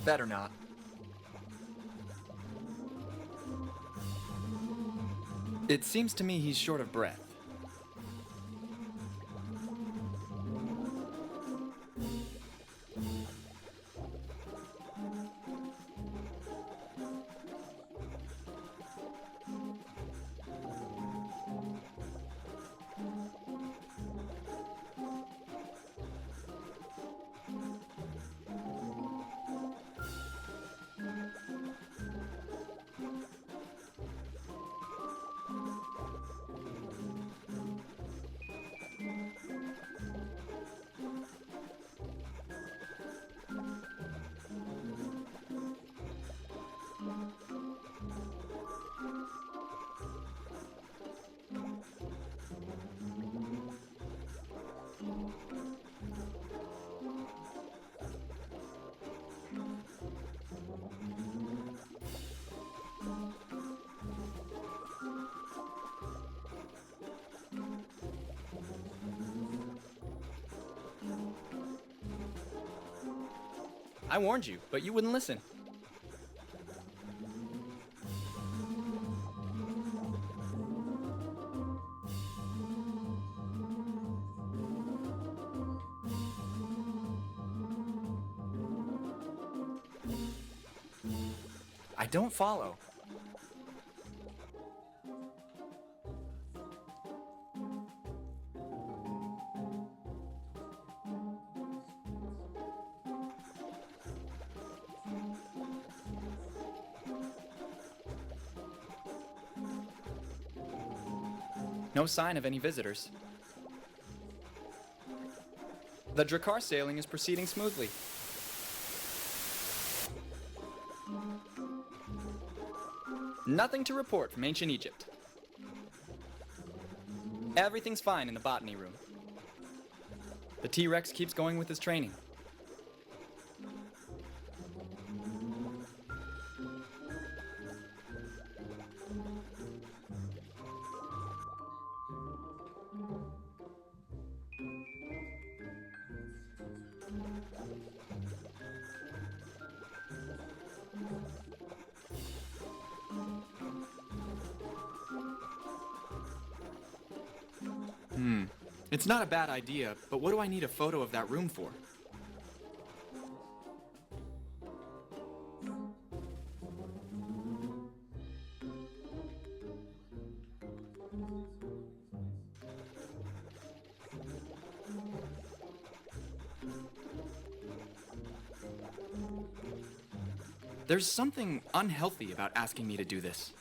S1: Better not. It seems to me he's short of breath. I warned you, but you wouldn't listen. I don't follow. No sign of any visitors. The Drakkar sailing is proceeding smoothly. Nothing to report from ancient Egypt. Everything's fine in the botany room. The T-Rex keeps going with his training. It's not a bad idea, but what do I need a photo of that room for? There's something unhealthy about asking me to do this.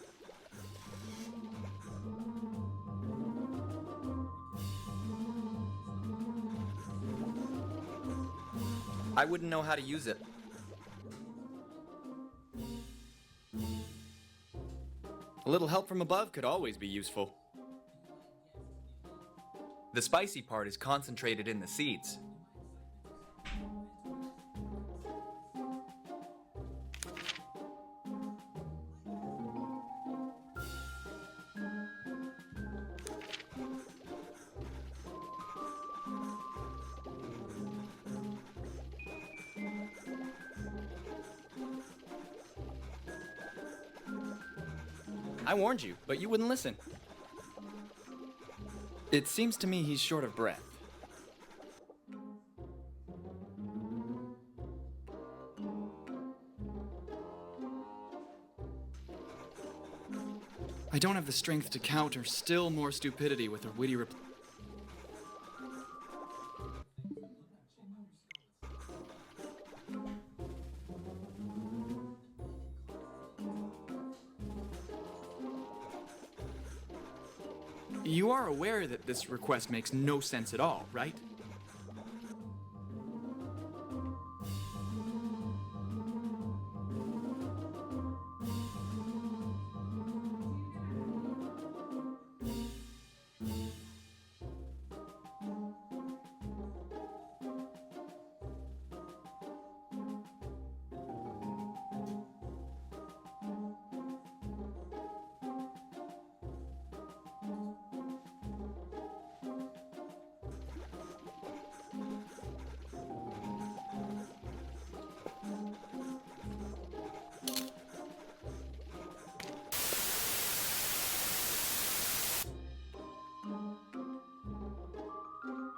S1: I wouldn't know how to use it. A little help from above could always be useful. The spicy part is concentrated in the seeds. I warned you, but you wouldn't listen. It seems to me he's short of breath. I don't have the strength to counter still more stupidity with a witty reply. You are aware that this request makes no sense at all, right?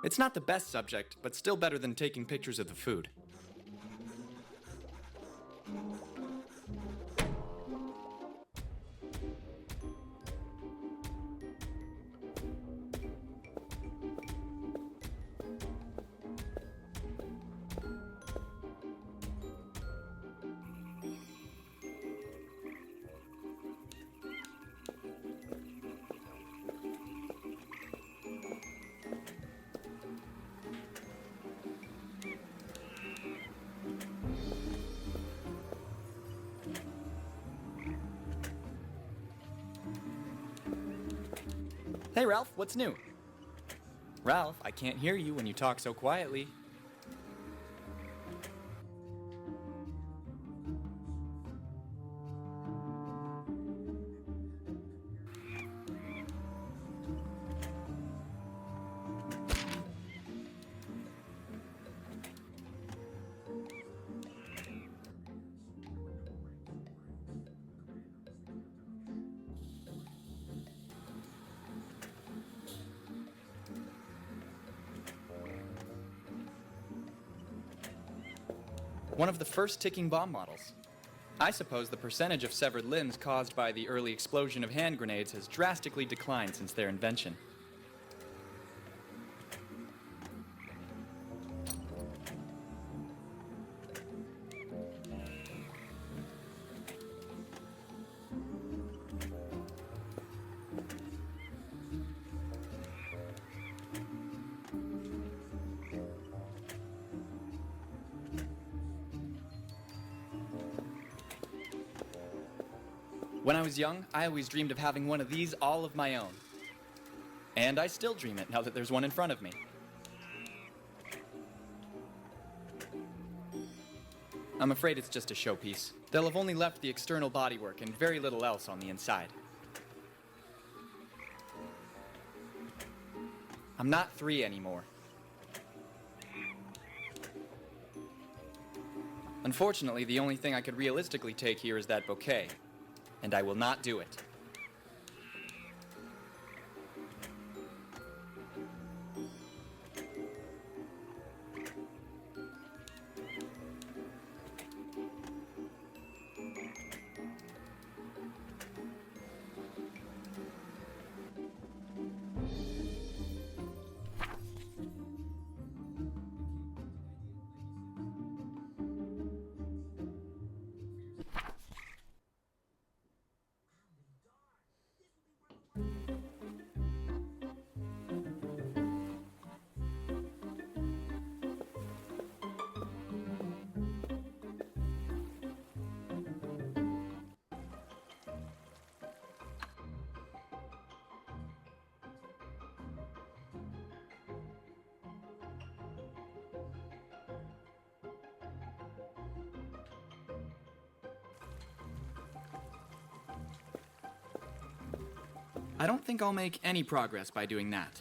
S1: It's not the best subject, but still better than taking pictures of the food. Hey, Ralph, what's new? Ralph, I can't hear you when you talk so quietly. One of the first ticking bomb models. I suppose the percentage of severed limbs caused by the early explosion of hand grenades has drastically declined since their invention. When I was young, I always dreamed of having one of these all of my own. And I still dream it now that there's one in front of me. I'm afraid it's just a showpiece. They'll have only left the external bodywork and very little else on the inside. I'm not 3 anymore. Unfortunately, the only thing I could realistically take here is that bouquet, and I will not do it. I don't think I'll make any progress by doing that.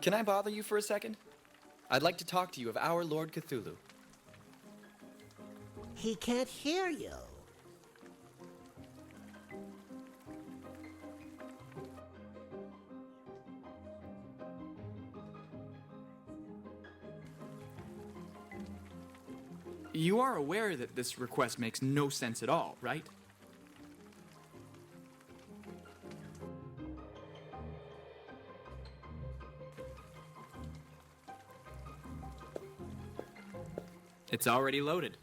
S1: Can I bother you for a second? I'd like to talk to you of our Lord Cthulhu.
S20: He can't hear you.
S1: You are aware that this request makes no sense at all, right? It's already loaded.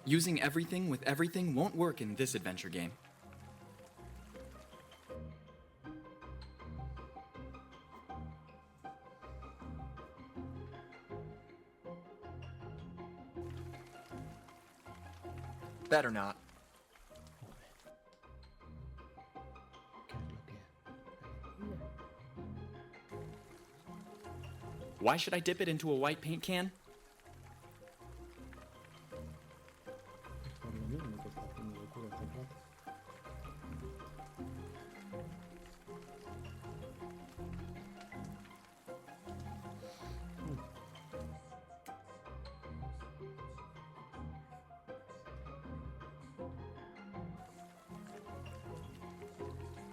S1: Using everything with everything won't work in this adventure game. Better not. Why should I dip it into a white paint can?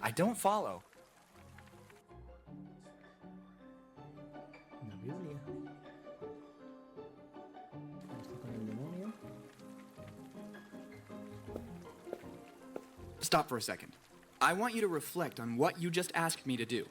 S1: I don't follow.
S4: Una Biblia. Esto con el demonio.
S1: Stop for a second. I want you to reflect on what you just asked me to do.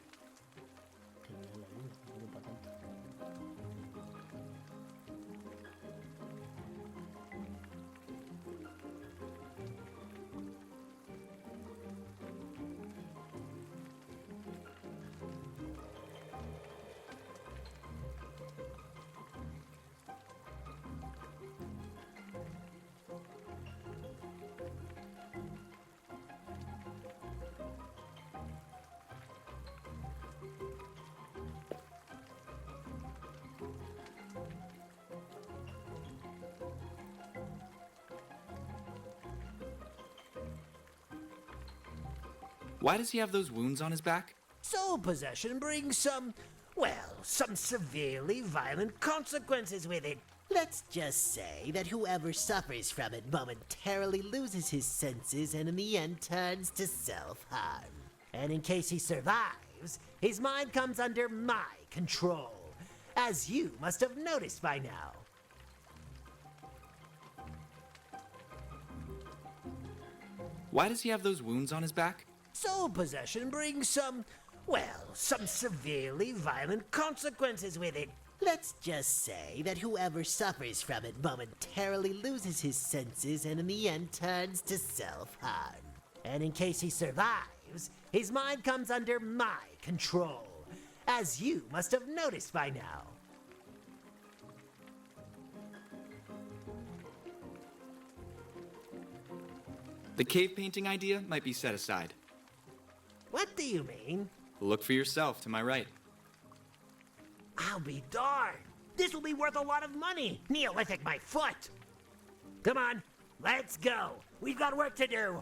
S1: Why does he have those wounds on his back?
S20: Soul possession brings some severely violent consequences with it. Let's just say that whoever suffers from it momentarily loses his senses and in the end turns to self-harm. And in case he survives, his mind comes under my control, as you must have noticed by now.
S1: Why does he have those wounds on his back?
S20: Soul possession brings some severely violent consequences with it. Let's just say that whoever suffers from it momentarily loses his senses and in the end turns to self-harm. And in case he survives, his mind comes under my control, as you must have noticed by now.
S1: The cave painting idea might be set aside.
S20: What do you mean?
S1: Look for yourself to my right.
S20: I'll be darned. This will be worth a lot of money. Neolithic my foot. Come on, let's go. We've got work to do.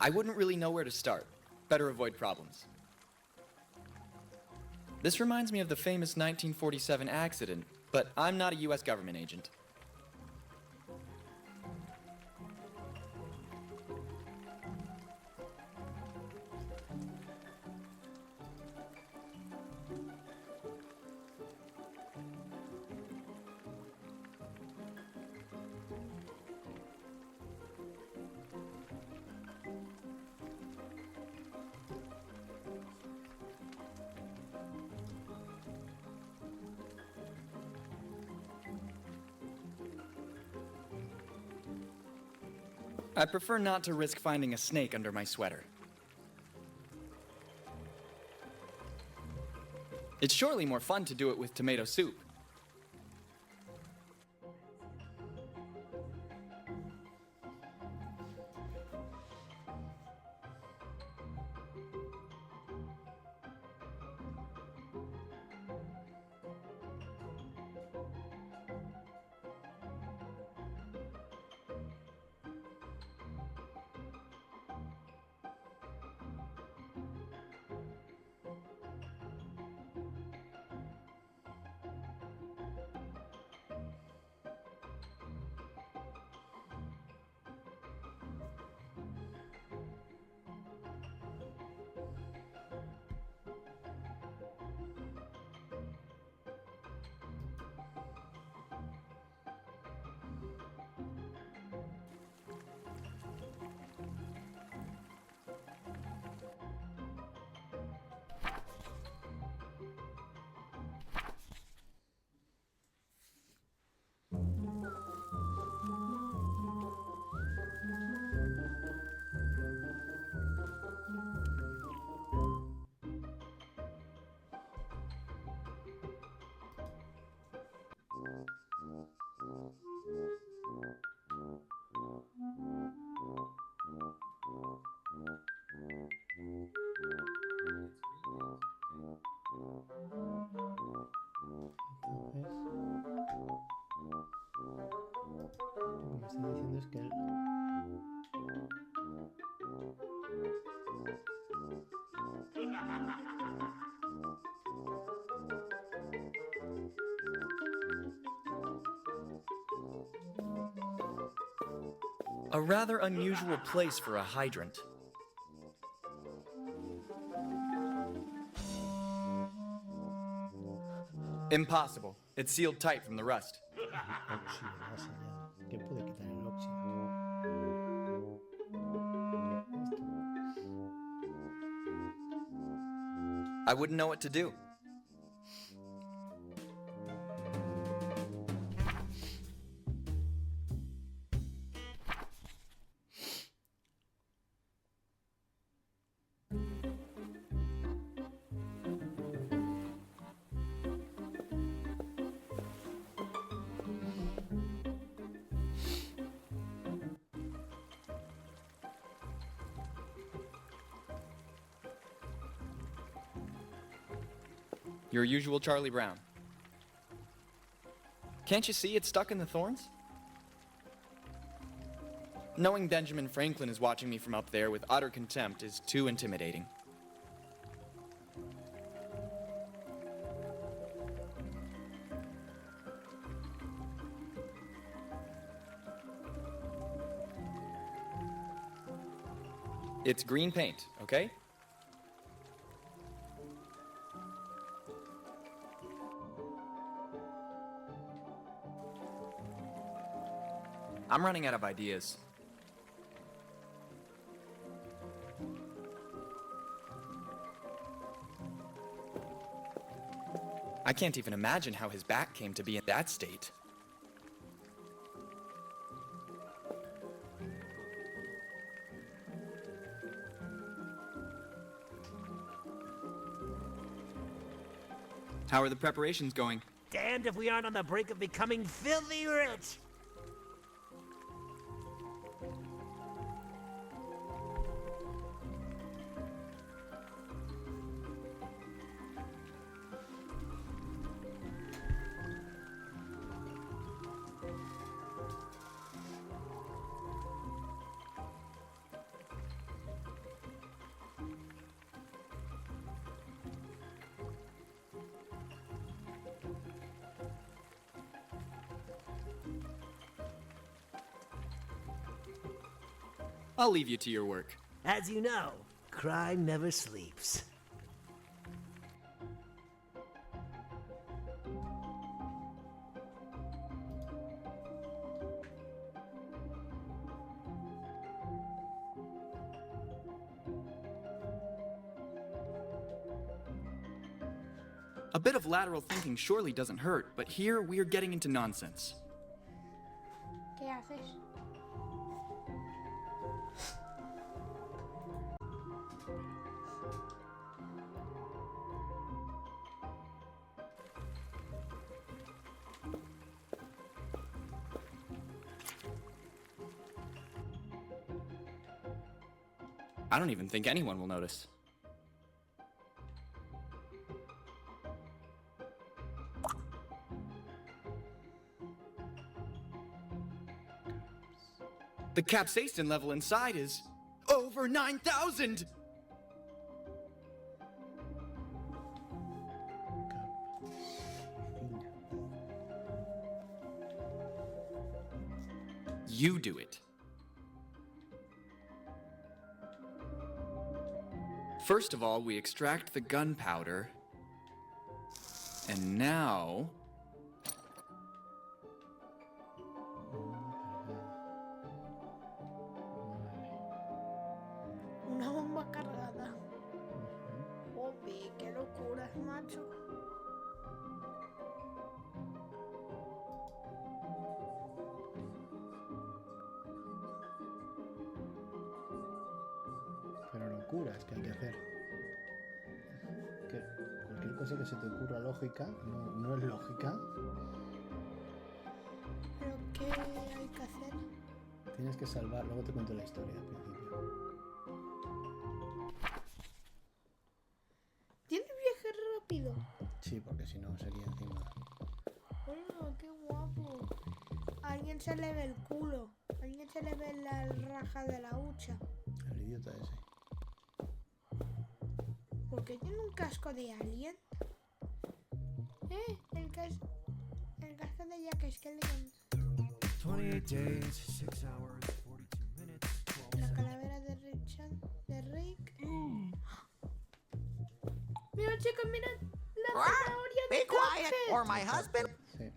S1: I wouldn't really know where to start. Better avoid problems. This reminds me of the famous 1947 accident, but I'm not a US government agent. I prefer not to risk finding a snake under my sweater. It's surely more fun to do it with tomato soup. A rather unusual place for a hydrant. Impossible. It's sealed tight from the rust.
S4: Óxido, más allá. ¿Qué puede quitar el óxido?
S1: I wouldn't know what to do. Your usual Charlie Brown. Can't you see it's stuck in the thorns? Knowing Benjamin Franklin is watching me from up there with utter contempt is too intimidating. It's green paint, okay? I'm running out of ideas. I can't even imagine how his back came to be in that state. How are the preparations going?
S20: Damned if we aren't on the brink of becoming filthy rich!
S1: I'll leave you to your work.
S20: As you know, crime never sleeps.
S1: A bit of lateral thinking surely doesn't hurt, but here we're getting into nonsense.
S21: ¿Qué haces?
S1: I don't even think anyone will notice. The capsaicin level inside is over 9,000! You do it. First of all, we extract the gunpowder. And now...
S21: Una bomba cargada. Obi, qué locura, macho.
S4: Pero locuras que hay que hacer. Que cualquier cosa que se te ocurra lógica, no es lógica.
S21: ¿Pero qué hay que hacer?
S4: Tienes que salvar, luego te cuento la historia al principio.
S21: ¿Tiene viaje rápido?
S4: Sí, porque si no sería encima.
S21: Hola, qué guapo. A alguien se le ve el culo. A alguien se le ve la raja de la hucha.
S4: El idiota ese.
S21: ¿Por qué tiene un casco de alien? El casco de Jack Skellington.
S9: 28 days, 6 hours, 42 minutes, 12
S21: La
S9: seconds.
S21: calavera de Rick. Mira, chicos, mira la zanahoria de
S10: Be quiet,
S21: Cuphead.
S10: or my husband.
S4: Sí.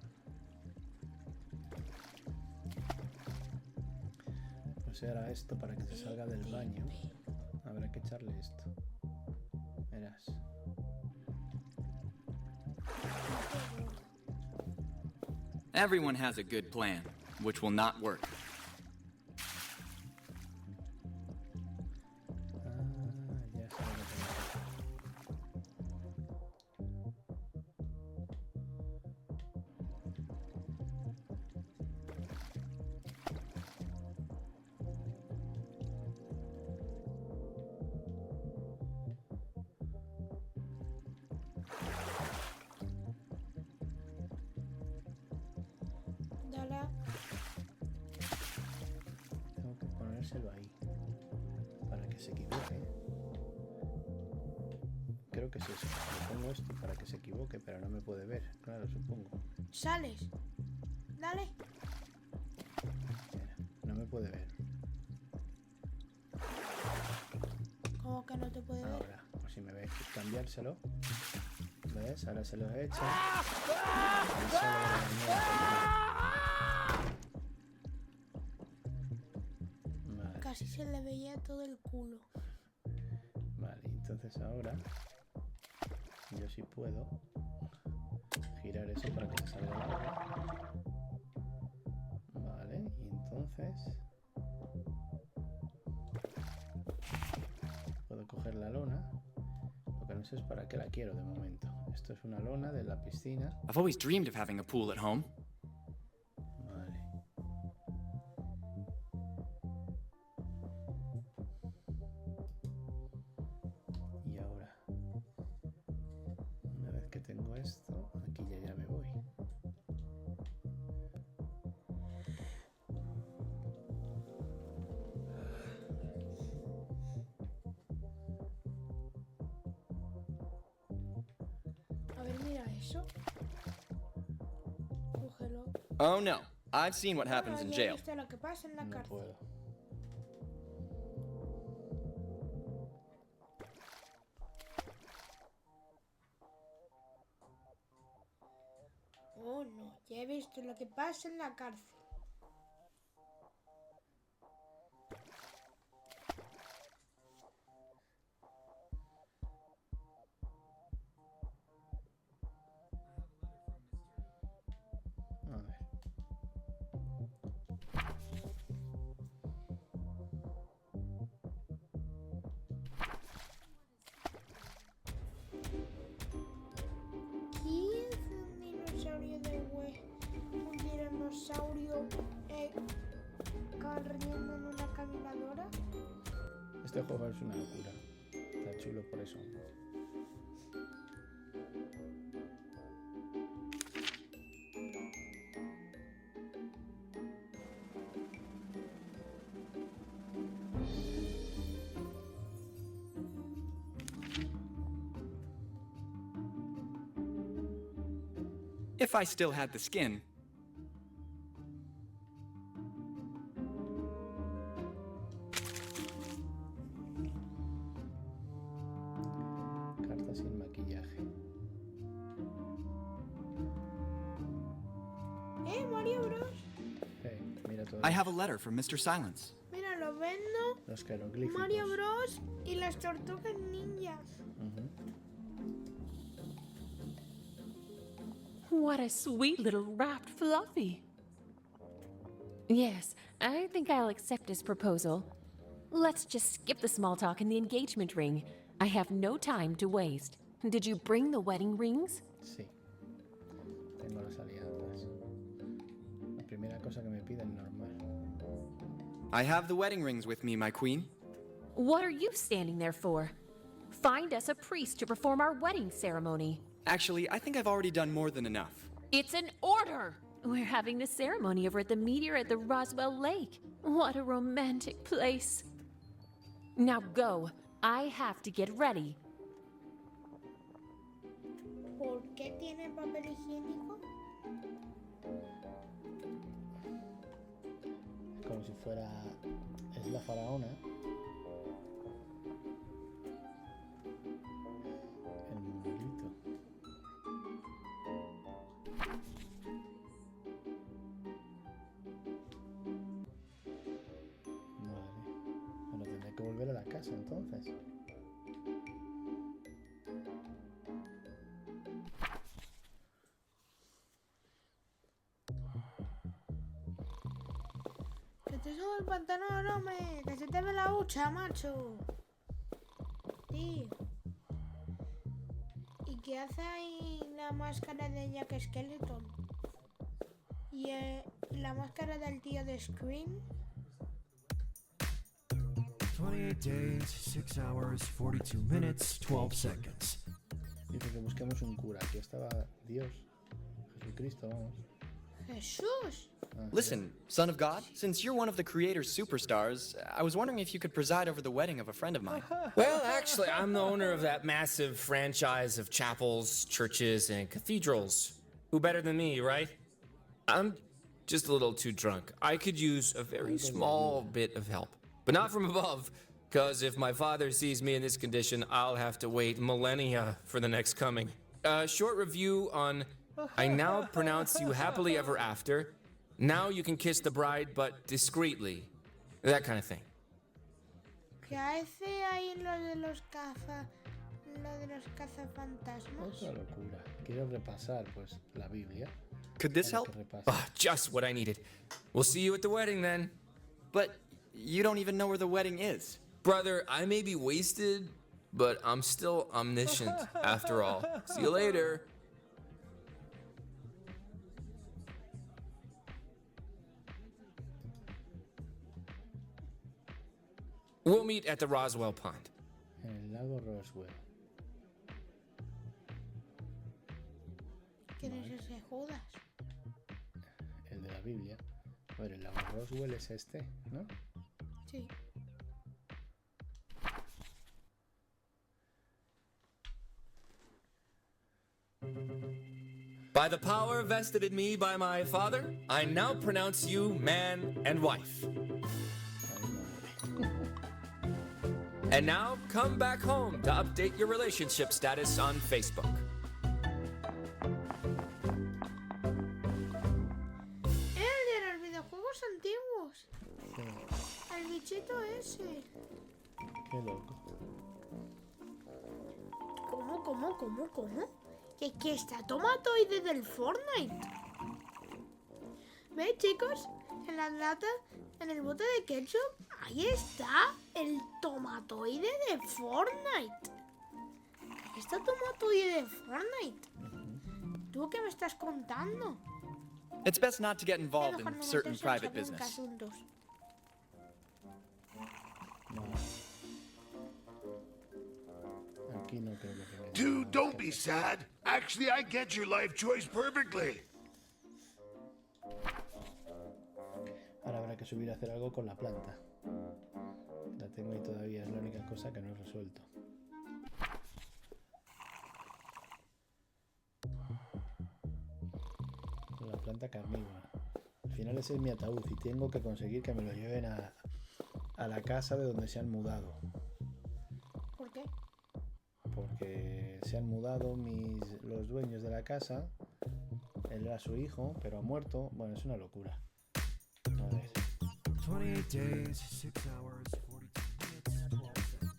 S4: Pues ahora esto para que te salga del baño. Habrá que echarle esto. Verás.
S1: Everyone has a good plan, which will not work.
S4: Ya sé lo que tengo que hacer. que se equivoque. Creo que es eso. Le pongo esto para que se equivoque, pero no me puede ver. Claro, supongo.
S21: Sales. Dale.
S4: Mira, no me puede ver.
S21: ¿Cómo que no te puede ver?
S4: Ahora, por si me ve, cambiárselo. ¿Ves? Ahora se lo he hecho. Vale.
S21: Casi se le veía todo el culo.
S4: Vale, entonces ahora yo sí puedo girar eso para que se salga la lona. Vale, y entonces puedo coger la lona. Lo que no sé es para qué la quiero de momento. Esto es una lona de la piscina.
S1: I've always dreamed of having a pool at home.
S4: Vale. Y ahora, una vez que tengo esto, aquí ya me voy.
S21: A ver, mira eso. Cógelo.
S1: Oh no, I've seen what happens in
S21: Ya he
S1: jail.
S21: visto lo que pasa en la
S4: No
S21: cárcel.
S4: puedo.
S21: Oh no, ya he visto lo que pasa en la cárcel.
S4: A ver.
S21: ¿Qué es un dinosaurio de un tiranosaurio corriendo en una caminadora?
S4: Este juego es una locura. Está chulo por eso.
S1: If I still had the skin.
S4: Carta sin maquillaje.
S21: Mario Bros.
S4: Hey, mira todo.
S1: I have a letter from Mr. Silence.
S21: Mira, lo vendo.
S4: Los jeroglíficos.
S21: Mario Bros. Y las tortugas ninjas.
S19: What a sweet little wrapped fluffy. Yes, I think I'll accept his proposal. Let's just skip the small talk and the engagement ring. I have no time to waste. Did you bring the wedding rings?
S4: Sí. Tengo las alianzas. La primera cosa que me piden normal.
S1: I have the wedding rings with me, my queen.
S19: What are you standing there for? Find us a priest to perform our wedding ceremony.
S1: Actually, I think I've already done more than enough.
S19: It's an order! We're having the ceremony over at the meteor at the Roswell Lake. What a romantic place. Now go. I have to get ready.
S21: ¿Por qué tiene papel higiénico?
S4: Como si fuera... Es la faraona. El monolito. Vale. Bueno, tendré que volver a la casa entonces.
S21: Que te subo el pantalón, hombre. Que se te ve la hucha, macho. Tío. ¿Y qué hace ahí la máscara de Jack Skeleton? ¿Y la máscara del tío de Scream?
S9: 28 days, 6 hours, 42 minutes, 12 seconds.
S4: Dice que busquemos un cura. Aquí estaba Dios. Jesucristo, vamos.
S21: Jesús.
S1: Listen, son of God, since you're one of the creator's superstars, I was wondering if you could preside over the wedding of a friend of mine.
S3: Well, actually, I'm the owner of that massive franchise of chapels, churches, and cathedrals. Who better than me, right? I'm just a little too drunk. I could use a very small bit of help, but not from above, because if my father sees me in this condition, I'll have to wait millennia for the next coming. Short review on I now pronounce you happily ever after. Now you can kiss the bride, but discreetly. That kind of thing.
S21: ¿Qué hace ahí lo de los cazafantasmas?
S4: Otra locura. Quiero repasar, pues, la Biblia.
S1: Could this help?
S3: Just what I needed. We'll see you at the wedding then.
S1: But you don't even know where the wedding is.
S3: Brother, I may be wasted, but I'm still omniscient after all. See you later. We'll meet at the Roswell Pond.
S4: En el lago Roswell.
S21: ¿Quién es ese Judas?
S4: El de la Biblia. A ver, el lago Roswell es este, ¿no?
S21: Sí.
S3: By the power vested in me by my father, I now pronounce you man and wife. And now, come back home to update your relationship status on Facebook.
S21: El de los videojuegos antiguos. El bichito ese.
S4: Qué loco.
S21: ¿Cómo? Que está tomatoide del Fortnite. ¿Veis, chicos? En la lata, en el bote de ketchup, ahí está el tomatoide de Fortnite. Ahí está tomatoide de Fortnite. ¿Tú qué me estás contando?
S1: It's best not to get involved in certain private business.
S4: Aquí no creo que tenga.
S6: Dude, don't be sad. Actually, I get your life choice perfectly.
S4: Ahora habrá que subir a hacer algo con la planta. La tengo ahí todavía, es la única cosa que no he resuelto. La planta carnívora. Al final ese es mi ataúd y tengo que conseguir que me lo lleven a la casa de donde se han mudado.
S21: ¿Por qué?
S4: Porque se han mudado los dueños de la casa. Él era su hijo, pero ha muerto. Bueno, es una locura. A ver.
S9: 28 days, 6 hours, 42 minutes, 12 seconds.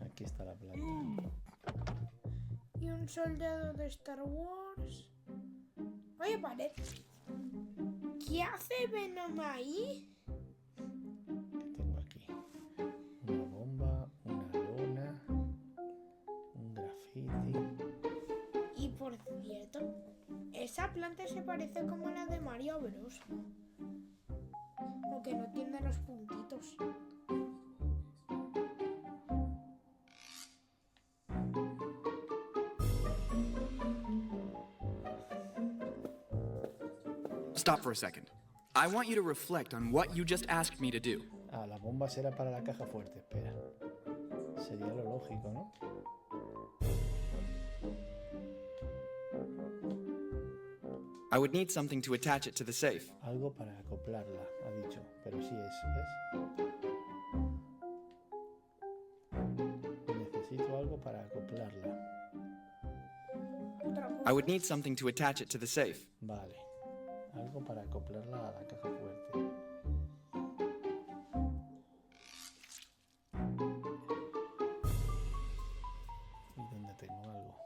S4: Aquí está la planta.
S21: Y un soldado de Star Wars. Oye, vale. ¿Qué hace Venom ahí?
S4: Tengo aquí una bomba, una lona, un graffiti.
S21: Y por cierto, esa planta se parece como a la de Mario Bros. O que no tiene los puntitos.
S1: Stop for a second. I want you to reflect on what you just asked me to do.
S4: Ah, la bomba será para la caja fuerte, espera. Sería lo lógico, ¿no?
S1: I would need something to attach it to the safe.
S4: Algo para acoplarla, ha dicho. Pero sí es, ¿ves? Necesito algo para acoplarla.
S1: I would need something to attach it to the safe.
S4: Vale. Algo para acoplarla a la caja fuerte. ¿Y dónde tengo algo?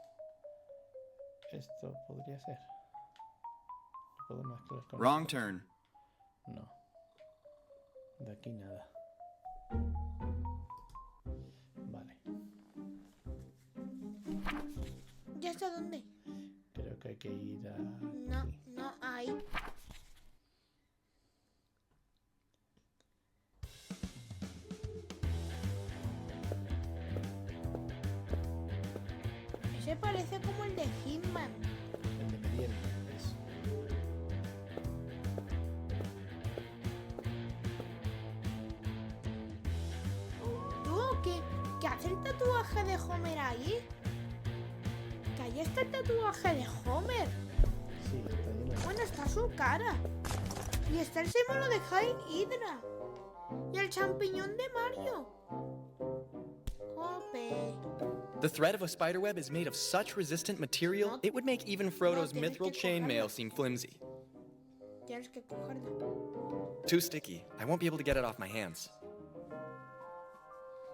S4: Esto podría ser. ¿Lo puedo mezclar con
S1: Wrong
S4: esto?
S1: turn.
S4: No. De aquí nada. Vale.
S21: ¿Ya está dónde?
S4: Creo que hay que ir a...
S21: No, ahí. Ese parece como el de Hitman.
S4: El de Meriel, ¿ves?
S21: ¿Qué hace el tatuaje de Homer ahí? Que ahí está el tatuaje de Homer.
S4: Sí, está lleno de...
S21: Bueno, está su cara. Y está el símbolo de Hydra. Y el champiñón de Mario. Jope.
S1: The thread of a spiderweb is made of such resistant material, it would make even Frodo's mithril chainmail seem flimsy.
S21: Tienes que cogerla.
S1: Too sticky. I won't be able to get it off my hands.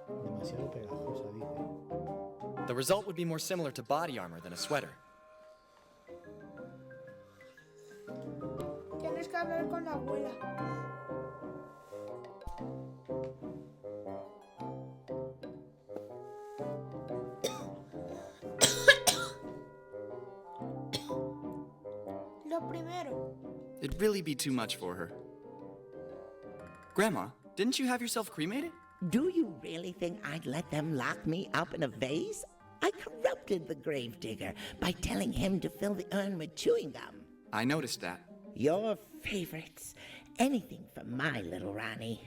S4: Demasiado pegajosa, dice.
S1: The result would be more similar to body armor than a sweater.
S21: Tienes que hablar con la abuela. Lo primero.
S1: It'd really be too much for her. Grandma, didn't you have yourself cremated?
S15: Do you really think I'd let them lock me up in a vase? I corrupted the gravedigger by telling him to fill the urn with chewing gum.
S1: I noticed that.
S15: Your favorites. Anything for my little Ronnie.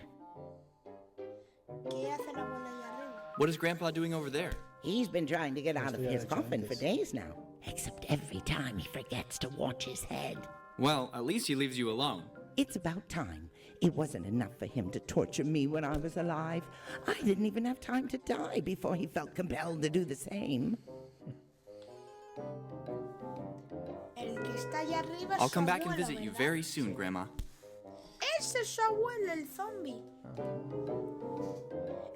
S21: ¿Qué hace la abuela allá arriba?
S1: What is Grandpa doing over there?
S15: He's been trying to get out of his coffin for days now. Except every time he forgets to watch his head.
S1: Well, at least he leaves you alone.
S15: It's about time. It wasn't enough for him to torture me when I was alive. I didn't even have time to die before he felt compelled to do the same.
S21: El que está allá arriba es
S1: I'll
S21: su
S1: come back and
S21: abuelo,
S1: visit you
S21: ¿verdad?
S1: very soon, Grandma.
S21: Ese es su abuelo, el zombie.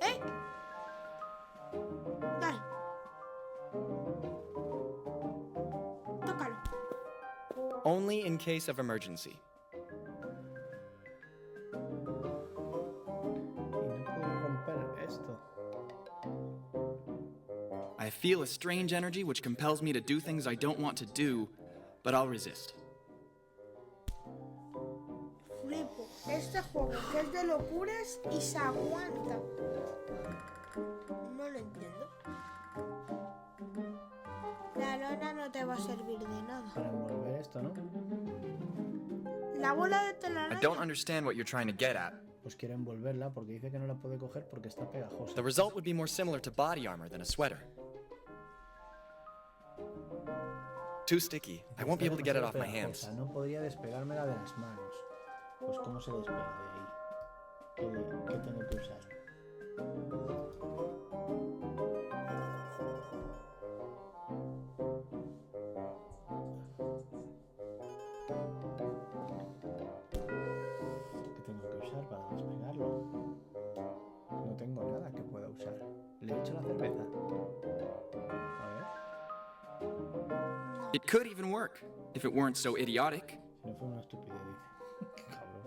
S21: ¿Eh? Dale. Tócalo.
S1: Only in case of emergency. I feel a strange energy which compels me to do things I don't want to do, but I'll resist.
S21: Flipo. Este juego que es de locuras y se aguanta. No lo entiendo. La lona no te va a servir de nada.
S4: Para envolver esto, ¿no?
S21: La bola de telaraña.
S1: I don't understand what you're trying to get at.
S4: Pues quiere envolverla porque dice que no la puede coger porque está pegajosa.
S1: The result would be more similar to body armor than a sweater. Too sticky. I won't be able to get it off my hands.
S4: No podría despegármela de las manos. Pues ¿cómo se despega de ahí? ¿Qué tengo que usar? ¿Qué tengo que usar para despegarlo? No tengo nada que pueda usar. ¿Le echo la cerveza? A ver.
S1: It could even work, if it weren't so idiotic.
S4: Si no fuera una estupidez, dice. Qué cabrón.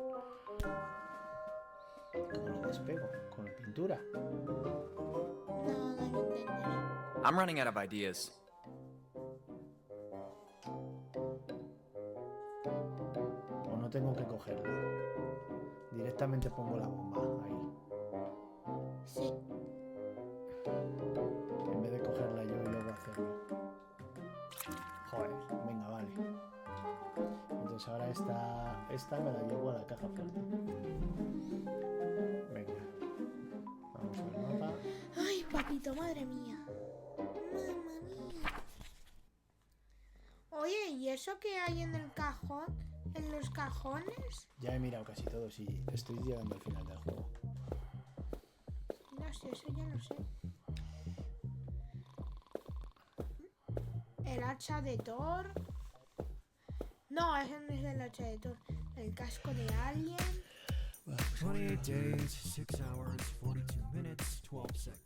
S4: ¿Cómo lo despego? ¿Con pintura?
S21: No, no lo entiendo.
S1: I'm running out of ideas.
S4: O no tengo que cogerla. Directamente pongo la bomba ahí.
S21: Sí.
S4: En vez de cogerla yo y luego hacerlo. Joder, venga, vale. Entonces ahora esta me la llevo a la caja fuerte. Venga. Vamos al mapa.
S21: Ay, papito, madre mía. Mamma mía. Oye, ¿y eso que hay en el cajón? ¿En los cajones?
S4: Ya he mirado casi todos y estoy llegando al final del juego.
S21: No sé, eso ya lo sé. El hacha de Thor. No, ese no es el hacha de Thor. El casco de Alien.
S9: 28 days, 6 hours, 42 minutes, 12 seconds.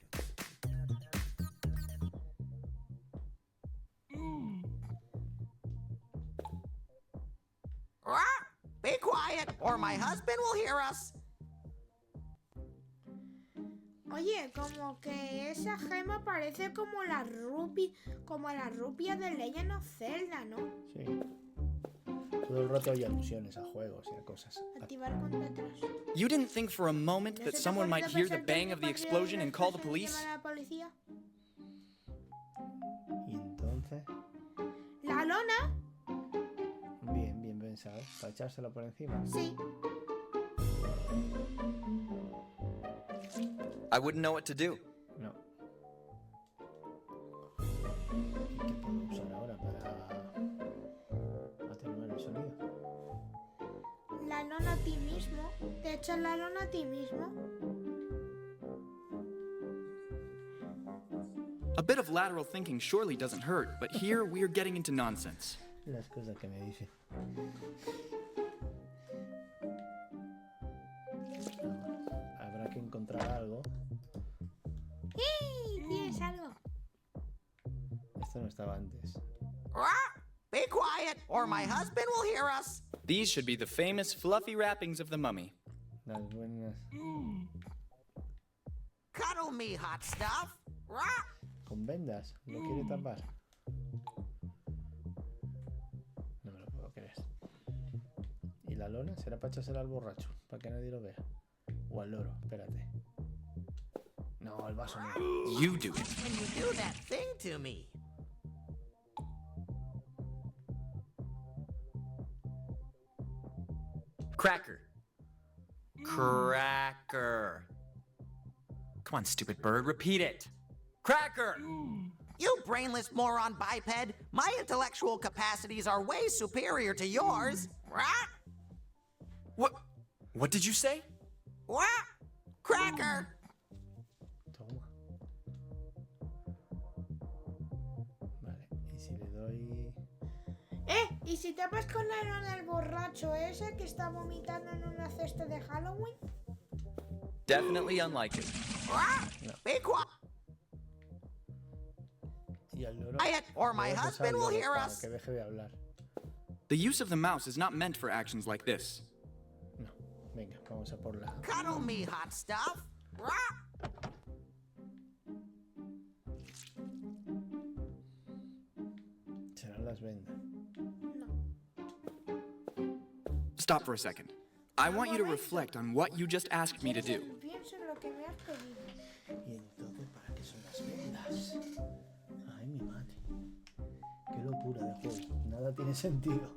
S10: Be quiet, or my husband will hear us.
S21: Oye, como que esa gema parece como la rupia de Legend of Zelda, ¿no?
S4: Sí. Todo el rato hay alusiones a juegos y a cosas.
S21: Activar cuenta atrás.
S1: You didn't think for a moment that someone might hear the bang of the explosion and call the police?
S4: Y entonces...
S21: La lona.
S4: Bien, bien pensado. ¿Para echárselo por encima?
S21: Sí.
S1: I wouldn't know what to do.
S21: mismo. Te echas la lona a ti mismo.
S1: A bit of lateral thinking surely doesn't hurt, but here we're getting into nonsense.
S4: Las cosas que me dice. Habrá que encontrar algo.
S21: ¡Ey! ¿Tienes algo?
S4: Esto no estaba antes.
S10: Be quiet, or my husband will hear us.
S1: These should be the famous fluffy wrappings of the mummy.
S4: Las buenas.
S10: Cuddle me, hot stuff.
S4: Con vendas. ¿Lo quiere tapar? No me lo puedo creer. ¿Y la lona? ¿Será para echársela al borracho? Para que nadie lo vea. O al loro. Espérate. No, al vaso no.
S1: You do it.
S10: When you do that thing to me.
S1: Cracker. Cracker. Come on, stupid bird, repeat it. Cracker!
S10: You brainless moron biped. My intellectual capacities are way superior to yours.
S1: What did you say?
S10: Cracker!
S4: Toma. Vale, y si le doy...
S21: ¿Y si tapas con la lona al borracho ese que está vomitando en una cesta de Halloween?
S1: Definitely unlikely.
S4: No.
S10: Be quiet.
S4: Y al loro...
S10: Or my husband will hear
S4: para
S10: us.
S4: que deje de hablar.
S1: The use of the mouse is not meant for actions like this.
S4: No. Venga, vamos a por la...
S10: Cuddle me, hot stuff.
S4: Serán las vendas.
S1: Stop for a second. I want you to reflect on what you just asked me to do.
S21: Pienso en lo que me has pedido.
S4: ¿Y entonces para qué son las vendas? Ay, mi madre. Qué locura de juego. Nada tiene sentido.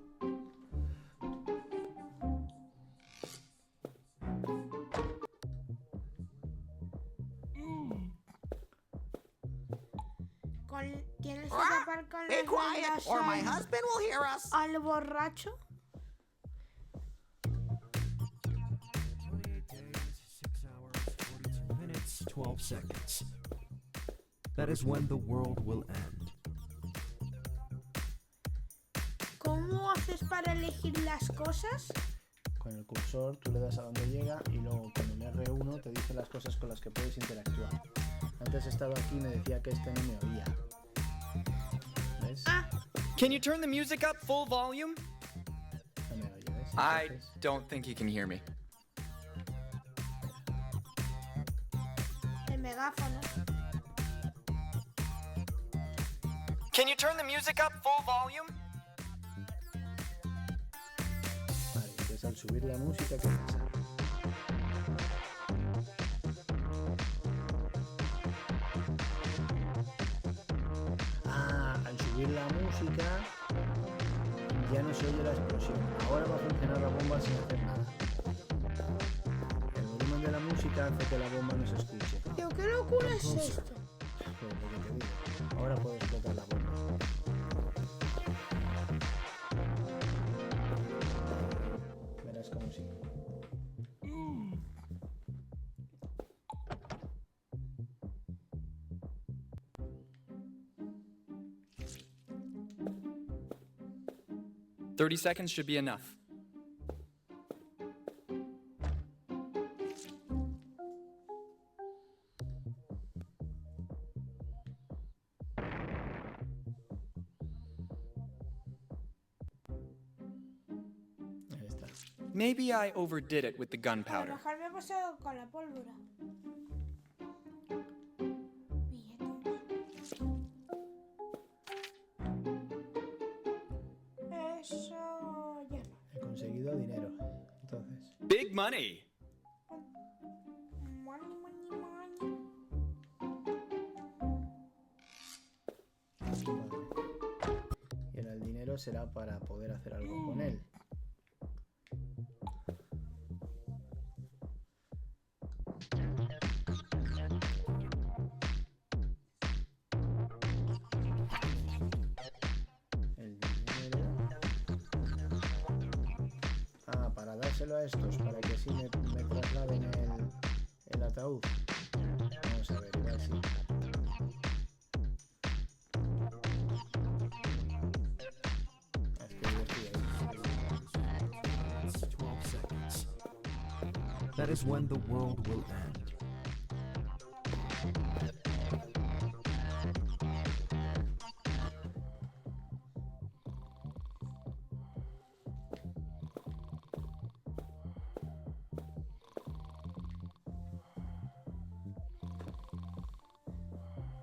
S21: ¿Tienes que tapar con
S10: Be
S21: las
S10: quiet,
S21: vendas
S10: or my husband will hear us.
S21: al borracho?
S9: 28 days, 6 hours, 42 minutes, 12 seconds. That is when the world will end.
S21: ¿Cómo haces para elegir las cosas?
S4: Con el cursor tú le das a donde llega y luego con el R1 te dice las cosas con las que puedes interactuar. Antes estaba aquí y me decía que este no me oía. ¿Ves?
S1: Can you turn the music up full volume?
S4: No me oye, ¿ves?
S1: I
S4: Entonces,
S1: don't think he can hear me.
S21: El megáfono.
S1: Can you turn the music up full volume?
S4: vale, entonces al subir la música, ¿qué pasa? Al subir la música ya no se oye la explosión. Ahora va a funcionar la bomba sin hacer nada. El volumen de la música hace que la bomba no se escuche.
S21: Tío, ¿qué locura es esto?
S4: Pues lo que te digo. Ahora puedo explotar la bomba. Verás cómo sí.
S1: "30 seconds should be enough."
S4: Ahí está.
S1: Maybe I overdid it with the
S21: A lo
S1: gunpowder.
S21: mejor me he pasado con la pólvora. Eso ya no.
S4: He conseguido dinero. Entonces,
S1: Big money!
S21: Money, money, money.
S4: vale. Y ahora el dinero será para poder hacer algo con él. El dinero. Para dárselo dárselo a estos para que así me trasladen el ataúd. Vamos a ver, igual sí.
S9: That is when the world will end.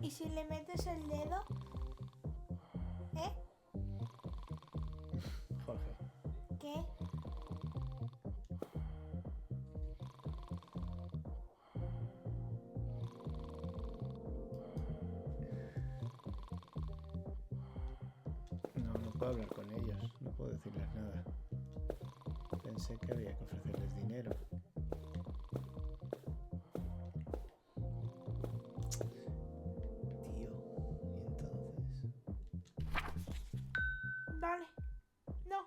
S21: ¿Y si le metes el dedo? ¿Eh?
S4: Jorge.
S21: ¿Qué?
S4: No puedo hablar con ellos, no puedo decirles nada. Pensé que había que ofrecerles dinero. Tío, ¿y entonces?
S21: Vale. No.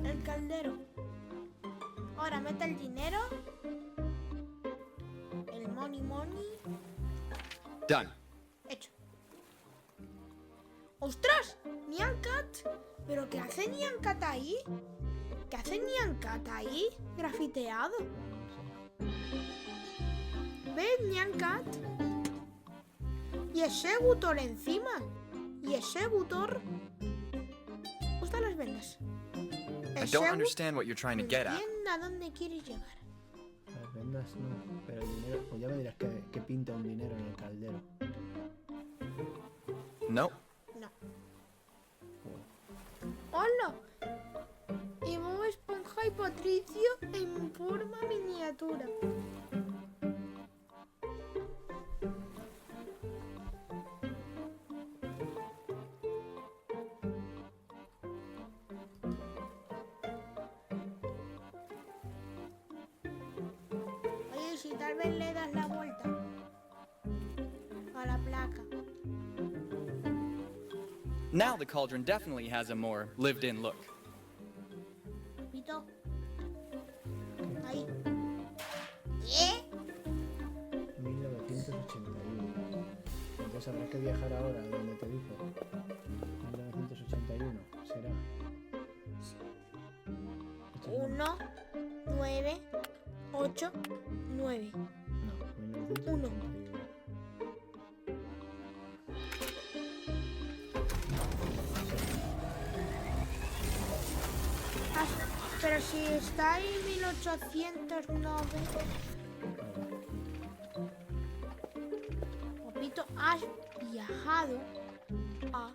S21: El caldero. Ahora mete el dinero. El money.
S1: Done.
S21: Hecho. ¡Ostras! Nyan Cat. ¿Pero qué hace Nyan Cat ahí? ¿Qué hace Nyan Cat ahí? Grafiteado. ¿Ves Nyan Cat? Y ese butor encima. Y ese butor. Gusta las vendas.
S1: I don't understand what you're trying to get at.
S21: Entiendo a dónde quieres llegar.
S4: Las vendas no, pero el dinero, pues ya me dirás que pinta un dinero en el caldero.
S1: No.
S21: No. ¡Hola! Y Bob Esponja y Patricio en forma miniatura. Oye, si tal vez le das la vuelta a la placa.
S1: Now the cauldron definitely has a more lived-in look.
S21: Pito. Ahí. ¿Eh?
S4: 1981. Entonces habrá que viajar ahora, donde te dijo. 1981, será.
S21: 1, 9, 8, 9.
S4: No,
S21: 1. Pero si está ahí 1809. Popito, has viajado a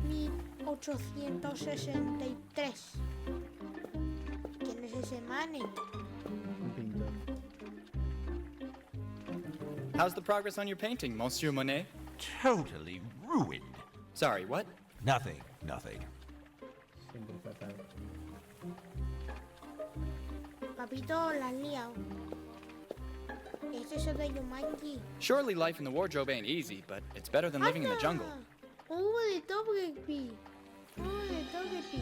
S21: 1863. ¿Quién es ese mane?
S4: Un pintor.
S1: How's the progress on your painting, Monsieur Monet?
S12: Totally ruined.
S1: Sorry, what?
S12: Nothing.
S4: Siempre fatal.
S21: Papito, la has liado. Es eso de Yumanji.
S1: Surely life in the wardrobe ain't easy, but it's better than living in the jungle.
S21: De Togepi. De Togepi.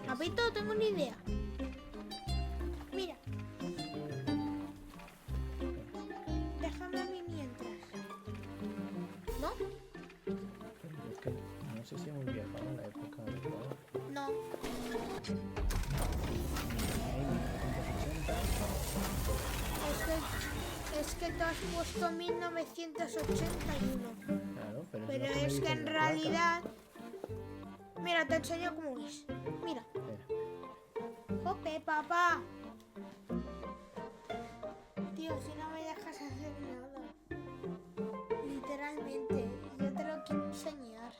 S21: Papito, tengo una idea. Mira. Déjame a mí mientras. ¿No?
S4: Es que no sé si hemos viajado a la época de ahora.
S21: No. Es que tú has puesto 1981.
S4: Claro,
S21: Pero es que en realidad... Mira, te enseño cómo es. Mira. Jope, papá. Tío, si no me dejas hacer nada. Literalmente. Yo te lo quiero enseñar.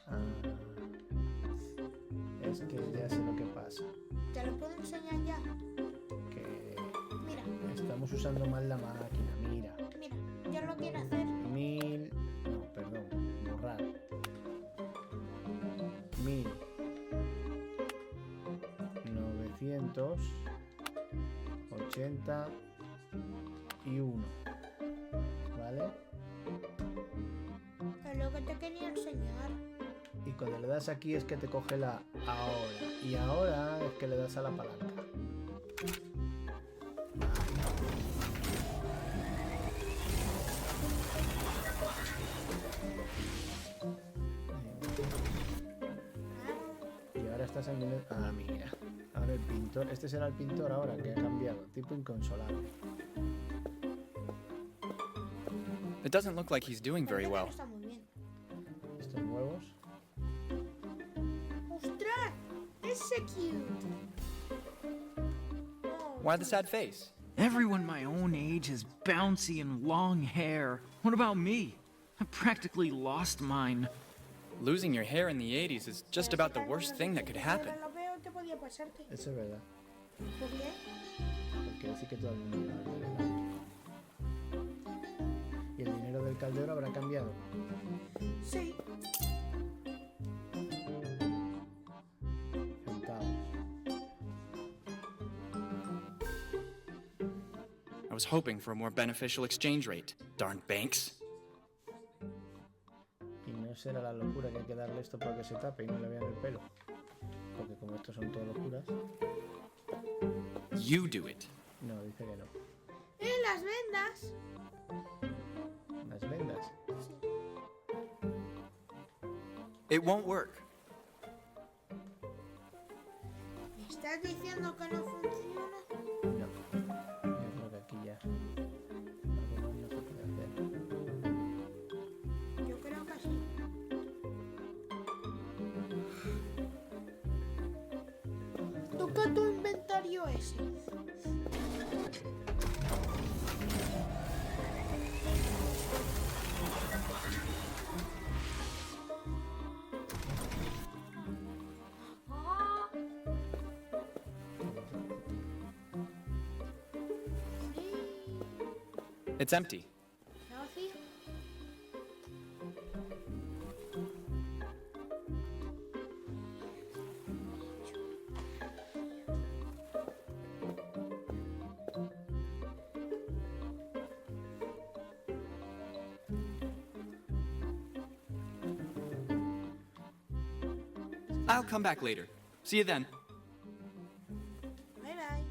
S4: Es que ya sé lo que pasa.
S21: ¿Te lo puedo enseñar ya?
S4: Que estamos usando mal la máquina, mira.
S21: Mira, ya lo quiero hacer.
S4: 1000... No, perdón, borrar. 1981. ¿Vale?
S21: Es lo que te quería enseñar.
S4: Y cuando le das aquí es que te coge la ahora. Y ahora es que le das a la palanca. Y ahora estás en... Ah, mira. Ahora el pintor. Este será el pintor ahora que ha cambiado. Tipo inconsolable.
S1: It doesn't look like he's doing very well.
S21: Está muy bien.
S4: Estos nuevos.
S21: ¡Ostras! ¡Ese cute!
S1: Why the sad face?
S5: Everyone my own age has bouncy and long hair. What about me? I practically lost mine.
S1: Losing your hair in the 80s is just about the worst thing that could happen.
S21: Lo veo, te podía pasarte.
S4: Eso es verdad.
S21: ¿Por qué?
S4: Porque así que todo el mundo lleva el pelo largo. ¿Y el dinero del caldero habrá cambiado?
S21: Sí.
S4: Centavos.
S1: I was hoping for a more beneficial exchange rate. Darn banks.
S4: Y no será la locura que hay que darle esto para que se tape y no le vean el pelo. Porque como estos son todas locuras.
S1: You do it.
S4: No, dice que no.
S21: Las vendas!
S4: Las vendas.
S1: It won't work.
S21: ¿Me estás diciendo que no funciona?
S4: No. Yo creo que aquí ya. Algo más no se puede hacer.
S21: Yo creo que sí. Toca tu inventario ese.
S1: It's empty.
S21: ¿Vacío?
S1: I'll come back later. See you then.
S21: Bye bye.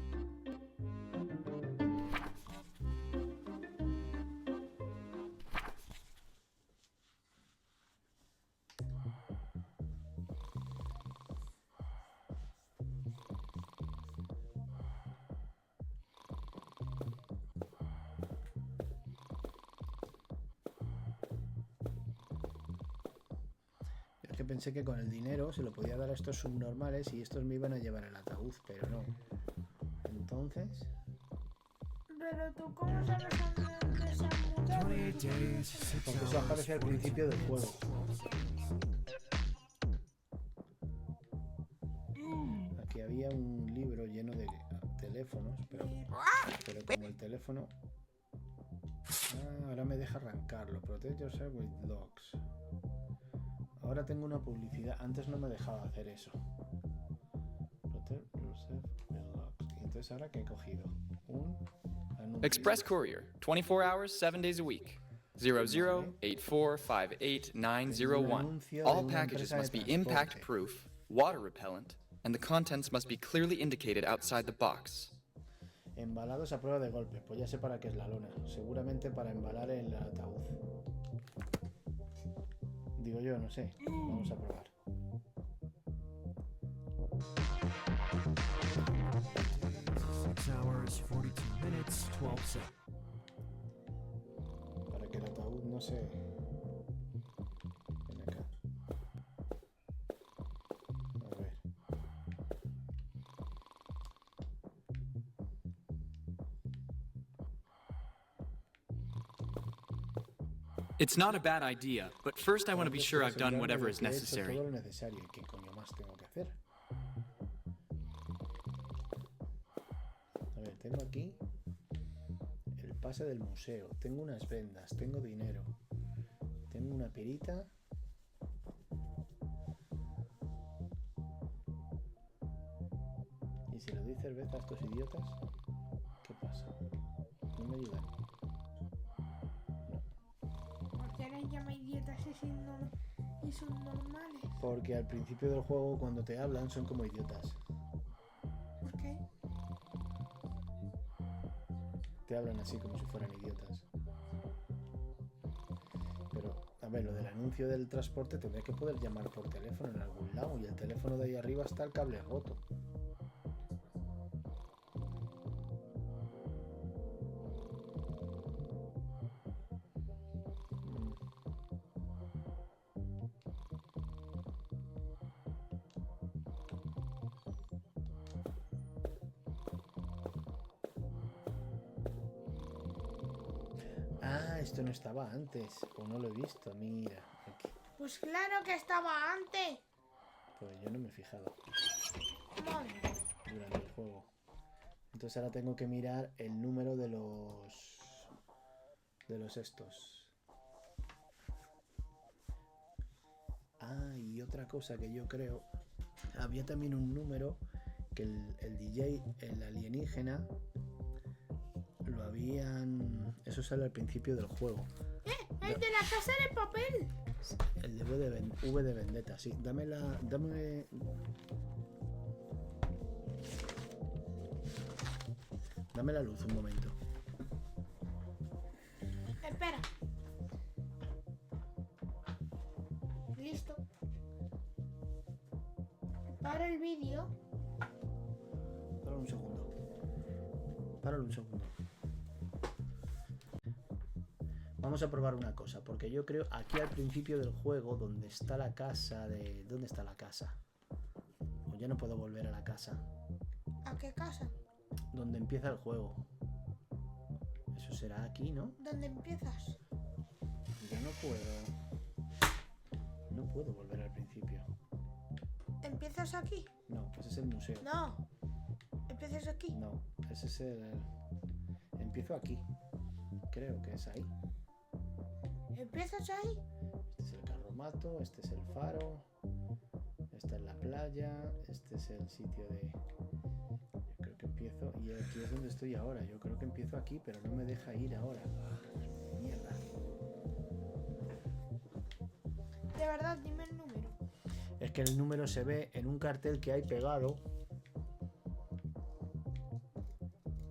S4: Es que pensé que con el dinero se lo podía dar a estos subnormales y estos me iban a llevar al ataúd, pero no. Entonces...
S21: Pero tú, ¿cómo sabes dónde se han mudado?
S4: Porque eso aparece al principio del juego. Aquí había un libro lleno de teléfonos, pero como el teléfono... Ah, ahora me deja arrancarlo. Protect yourself with locks. Ahora tengo una publicidad. Antes no me dejaba hacer eso. Protect yourself with locks. Y entonces ahora que he cogido un anuncio.
S1: Express Courier, 24 hours, 7 days a week. 0084588901. All packages must be impact proof, water repellent, and the contents must be clearly indicated outside the box.
S4: Embalados a prueba de golpes. Pues ya sé para qué es la lona. Seguramente para embalar el ataúd. Digo yo, no sé. Vamos a probar.
S9: Hours, 42 minutes, 12 seconds.
S4: Para que el ataúd no se... Ven acá. A ver.
S1: It's not a bad idea, but first I want to be sure I've done whatever is necessary.
S4: Todo lo necesario. ¿Y qué coño más tengo que hacer? A ver, tengo aquí pase del museo. Tengo unas vendas. Tengo dinero. Tengo una pirita. ¿Y si le doy cerveza a estos idiotas? ¿Qué pasa? ¿No me ayudan?
S21: ¿Por qué les llama idiotas y son normales?
S4: Porque al principio del juego, cuando te hablan, son como idiotas.
S21: ¿Por qué?
S4: Te hablan así como si fueran idiotas. Pero, a ver, lo del anuncio del transporte tendré que poder llamar por teléfono en algún lado. Y el teléfono de ahí arriba está el cable roto. Ah, esto no estaba antes. O no lo he visto, mira. Aquí.
S21: Pues claro que estaba antes.
S4: Pues yo no me he fijado
S21: Madre.
S4: durante el juego. Entonces ahora tengo que mirar el número de los estos. Ah, y otra cosa que yo creo, había también un número que el DJ, el alienígena, lo habían... Eso sale al principio del juego.
S21: ¡El de la casa de papel!
S4: El de V de Vendetta, sí. Dame la luz un momento.
S21: Espera. Listo. Para el vídeo.
S4: Páralo un segundo. Páralo un segundo. Vamos a probar una cosa, porque yo creo aquí al principio del juego, donde está la casa de... ¿Dónde está la casa? O ya no puedo volver a la casa.
S21: ¿A qué casa?
S4: Donde empieza el juego. Eso será aquí, ¿no?
S21: ¿Dónde empiezas?
S4: Yo no puedo... No puedo volver al principio.
S21: ¿Empiezas aquí?
S4: No, ese es el museo.
S21: No. ¿Empiezas aquí?
S4: No, ese es el... Empiezo aquí. Creo que es ahí.
S21: ¿Empiezas ahí?
S4: Este es el carromato, este es el faro, esta es la playa, este es el sitio de... Yo creo que empiezo... Y aquí es donde estoy ahora. Yo creo que empiezo aquí, pero no me deja ir ahora. Mierda.
S21: De verdad, dime el número.
S4: Es que el número se ve en un cartel que hay pegado.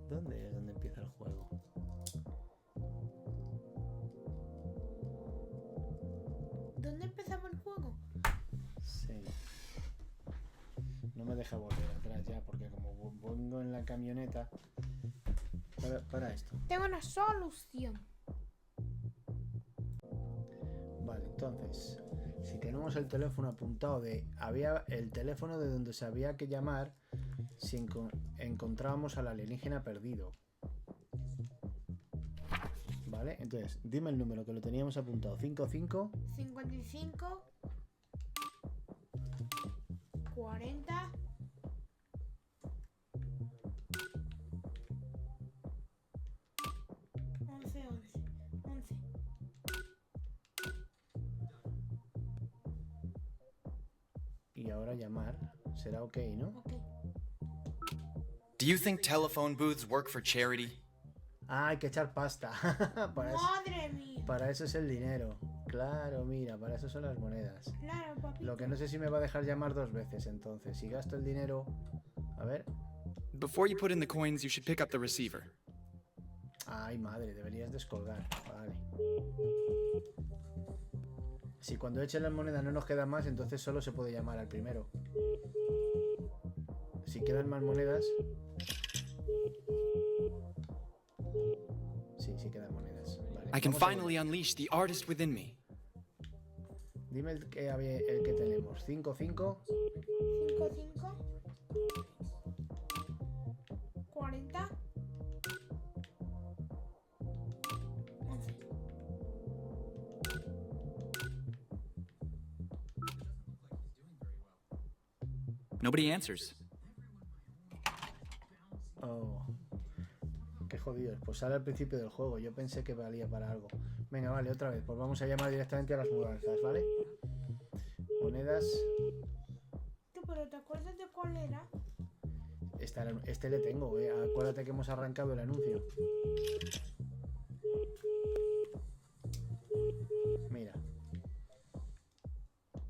S4: ¿Dónde es donde empieza el juego?
S21: ¿Dónde empezaba el juego?
S4: Sí. No me deja volver atrás ya, porque como vengo en la camioneta... Para esto.
S21: Tengo una solución.
S4: Vale, entonces, si tenemos el teléfono apuntado había el teléfono de donde se había que llamar si encontrábamos al alienígena perdido. Vale, entonces, dime el número que lo teníamos apuntado. 55
S21: 40 11
S4: y ahora llamar. Será ok, ¿no?
S21: Ok.
S1: Do you think telephone booths work for charity?
S4: Ah, hay que echar pasta.
S21: Madre mía.
S4: Para eso es el dinero. Claro, mira, para eso son las monedas.
S21: Claro, papi.
S4: Lo que no sé si me va a dejar llamar dos veces, entonces. Si gasto el dinero... A ver.
S1: Before you put in the coins, you should pick up the receiver.
S4: Ay, madre, deberías descolgar. Vale. Si cuando echen las monedas no nos quedan más, entonces solo se puede llamar al primero. Si quedan más monedas... Sí quedan monedas. Vale,
S1: I can finally unleash the artist within me.
S4: Dime el que tenemos. 55
S21: 40 11.
S1: Nobody answers.
S4: Oh. Qué jodidos. Pues sale al principio del juego. Yo pensé que valía para algo. Venga, vale, otra vez. Pues vamos a llamar directamente a las mudanzas, ¿vale? Monedas.
S21: ¿Tú, pero te acuerdas de cuál era?
S4: Este le tengo, acuérdate que hemos arrancado el anuncio. Mira.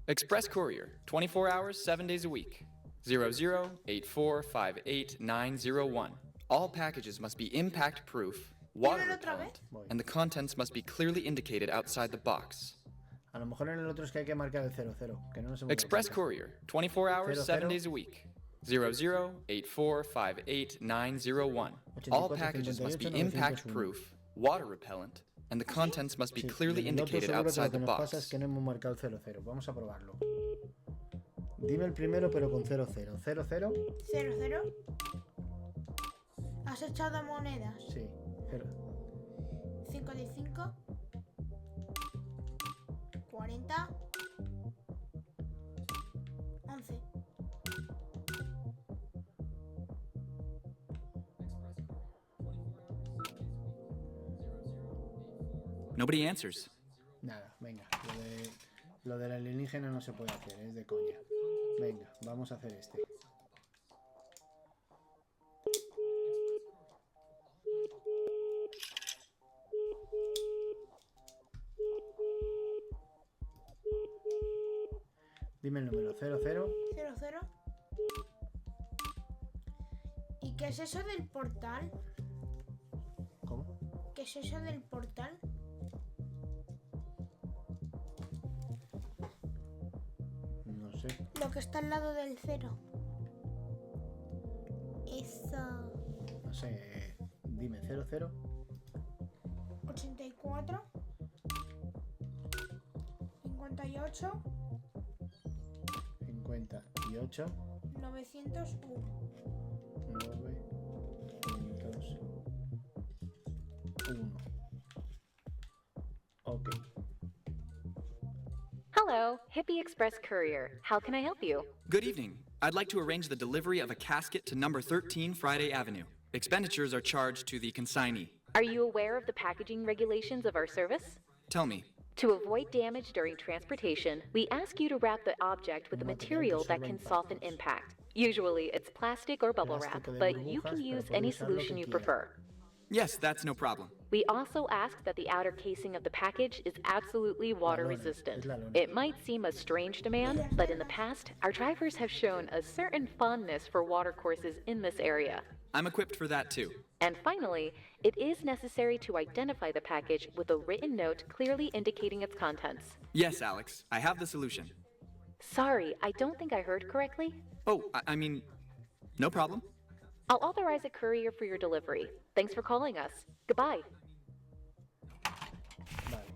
S1: Express Courier, 24 hours, 7 days a week. 0084588901. All packages must be impact proof, water repellent, and the contents must be clearly indicated outside the box.
S4: A lo mejor en el otro es que hay que marcar el 00, que no nos hemos
S1: Express Courier, 24 hours, 7 days a week. 0084588901. All packages must be impact proof, water repellent, and the contents must be clearly indicated outside the
S4: box. Lo que nos pasa es que no hemos marcado el 00. Vamos a probarlo. Dime el primero, pero con 00. 00.
S21: 00. ¿Has echado monedas?
S4: Sí.
S21: 55. 40. 11.
S1: Nobody answers.
S4: Nada, venga. Lo del alienígena no se puede hacer, es de coña. Venga, vamos a hacer este. Dime el número. 00.
S21: 00. ¿Y qué es eso del portal?
S4: ¿Cómo?
S21: ¿Qué es eso del portal?
S4: No sé.
S21: Lo que está al lado del 0. Eso.
S4: No sé. Dime 00.
S21: 84. 58.
S4: 58.
S21: 901.
S4: 901. Ok.
S8: Hello, Hippie Express Courier. How can I help you?
S1: Good evening. I'd like to arrange the delivery of a casket to number 13 Friday Avenue. Expenditures are charged to the consignee.
S8: Are you aware of the packaging regulations of our service?
S1: Tell me.
S8: To avoid damage during transportation, we ask you to wrap the object with a material that can soften impact. Usually it's plastic or bubble wrap, but you can use any solution you prefer.
S1: Yes, that's no problem.
S8: We also ask that the outer casing of the package is absolutely water resistant. It might seem a strange demand, but in the past, our drivers have shown a certain fondness for water courses in this area.
S1: I'm equipped for that too.
S8: And finally, it is necessary to identify the package with a written note clearly indicating its contents.
S1: Yes, Alex, I have the solution.
S8: Sorry, I don't think I heard correctly.
S1: Oh, I mean, no problem.
S8: I'll authorize a courier for your delivery. Thanks for calling us. Goodbye.
S4: Vale.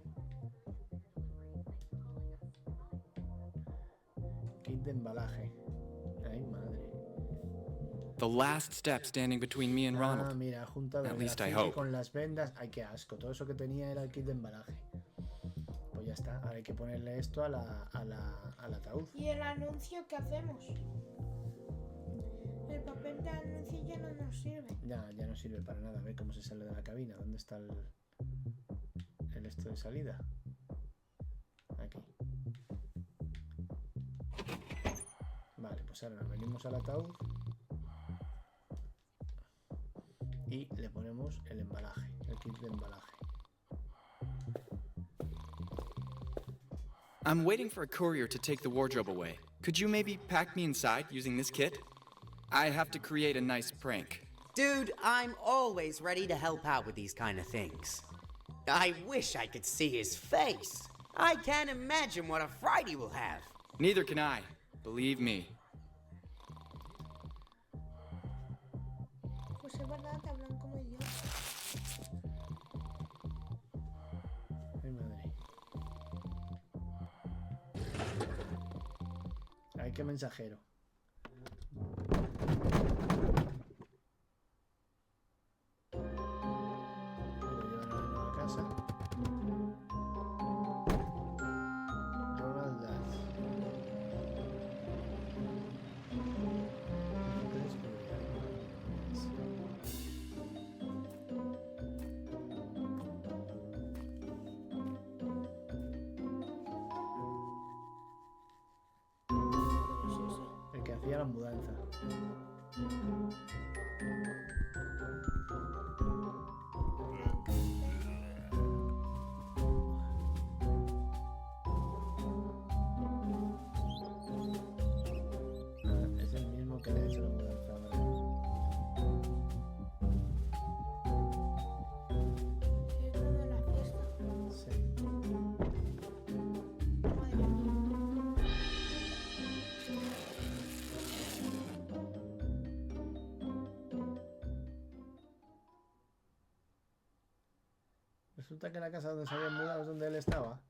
S4: Kit de embalaje. Ay, madre.
S1: The last step standing between me and Ronald.
S4: Ah, mira, juntado
S1: At least I
S4: el
S1: hope.
S4: con las vendas. Ay, qué asco. Todo eso que tenía era el kit de embalaje. Pues ya está. Ahora hay que ponerle esto al ataúd.
S21: ¿Y el anuncio qué hacemos? El papel de anuncio ya no nos sirve.
S4: Ya no sirve para nada. A ver cómo se sale de la cabina. ¿Dónde está el esto de salida? Aquí. Vale, pues ahora nos venimos al ataúd y le ponemos el embalaje, el kit de embalaje.
S1: I'm waiting for a courier to take the wardrobe away. Could you maybe pack me inside using this kit? I have to create a nice prank.
S10: Dude, I'm always ready to help out with these kind of things. I wish I could see his face. I can't imagine what a fright he will have.
S1: Neither can I, believe me.
S21: Pues es verdad, te hablan como idiota.
S4: Ay, madre. Ay, qué mensajero. la mudanza. Es el mismo que le ha hecho la mudanza ahora.
S21: ¿Es lo de la fiesta?
S4: Sí. Resulta que la casa donde se habían mudado es donde él estaba.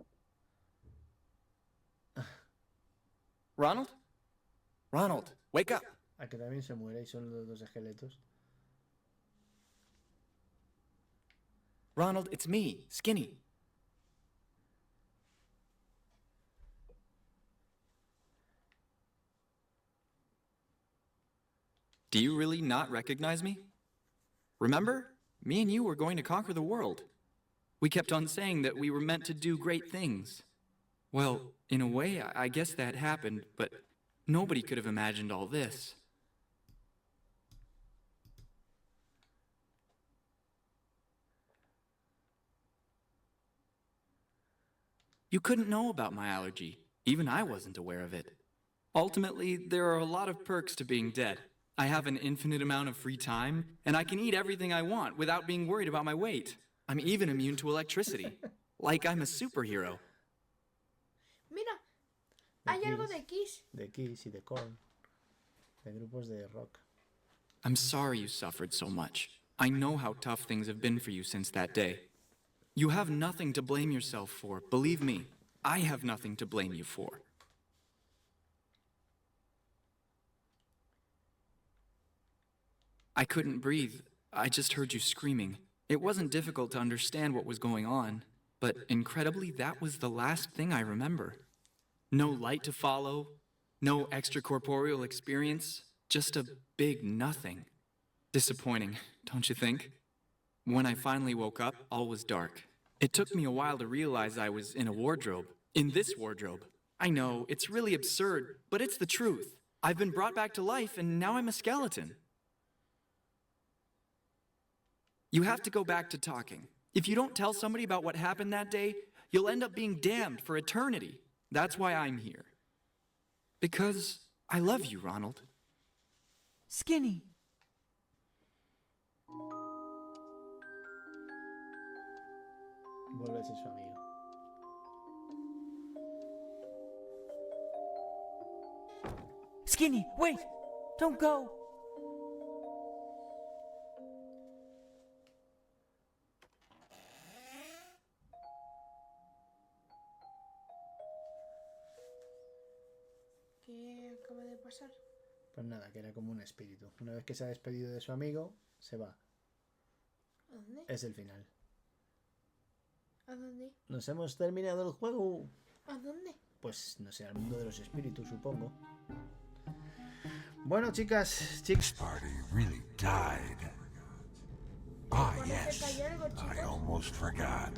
S1: Ronald? Ronald, wake up!
S4: A que también se muere y son los dos esqueletos.
S1: Ronald, it's me, Skinny. Do you really not recognize me? Remember? Me and you were going to conquer the world. We kept on saying that we were meant to do great things. Well, in a way, I guess that happened, but nobody could have imagined all this. You couldn't know about my allergy. Even I wasn't aware of it. Ultimately, there are a lot of perks to being dead. I have an infinite amount of free time, and I can eat everything I want without being worried about my weight. I'm even immune to electricity. Like I'm a superhero.
S21: Mira, hay algo de Kiss.
S4: De Kiss y de Korn. De grupos de rock.
S1: I'm sorry you suffered so much. I know how tough things have been for you since that day. You have nothing to blame yourself for. Believe me, I have nothing to blame you for. I couldn't breathe. I just heard you screaming. It wasn't difficult to understand what was going on, but incredibly, that was the last thing I remember. No light to follow, no extracorporeal experience, just a big nothing. Disappointing, don't you think? When I finally woke up, all was dark. It took me a while to realize I was in a wardrobe. In this wardrobe. I know, it's really absurd, but it's the truth. I've been brought back to life, and now I'm a skeleton. You have to go back to talking. If you don't tell somebody about what happened that day, you'll end up being damned for eternity. That's why I'm here. Because I love you, Ronald.
S5: Skinny.
S4: Vuelve a ser su amigo.
S5: Skinny, wait! Don't go!
S21: ¿Qué acaba de pasar?
S4: Pues nada, que era como un espíritu. Una vez que se ha despedido de su amigo, se va.
S21: ¿A dónde?
S4: Es el final.
S21: ¿A dónde?
S4: Nos hemos terminado el juego.
S21: ¿A dónde?
S4: Pues no sé, al mundo de los espíritus, supongo. Bueno, chicas, chicos.
S6: Party really died. Ah, yes. I almost forgot.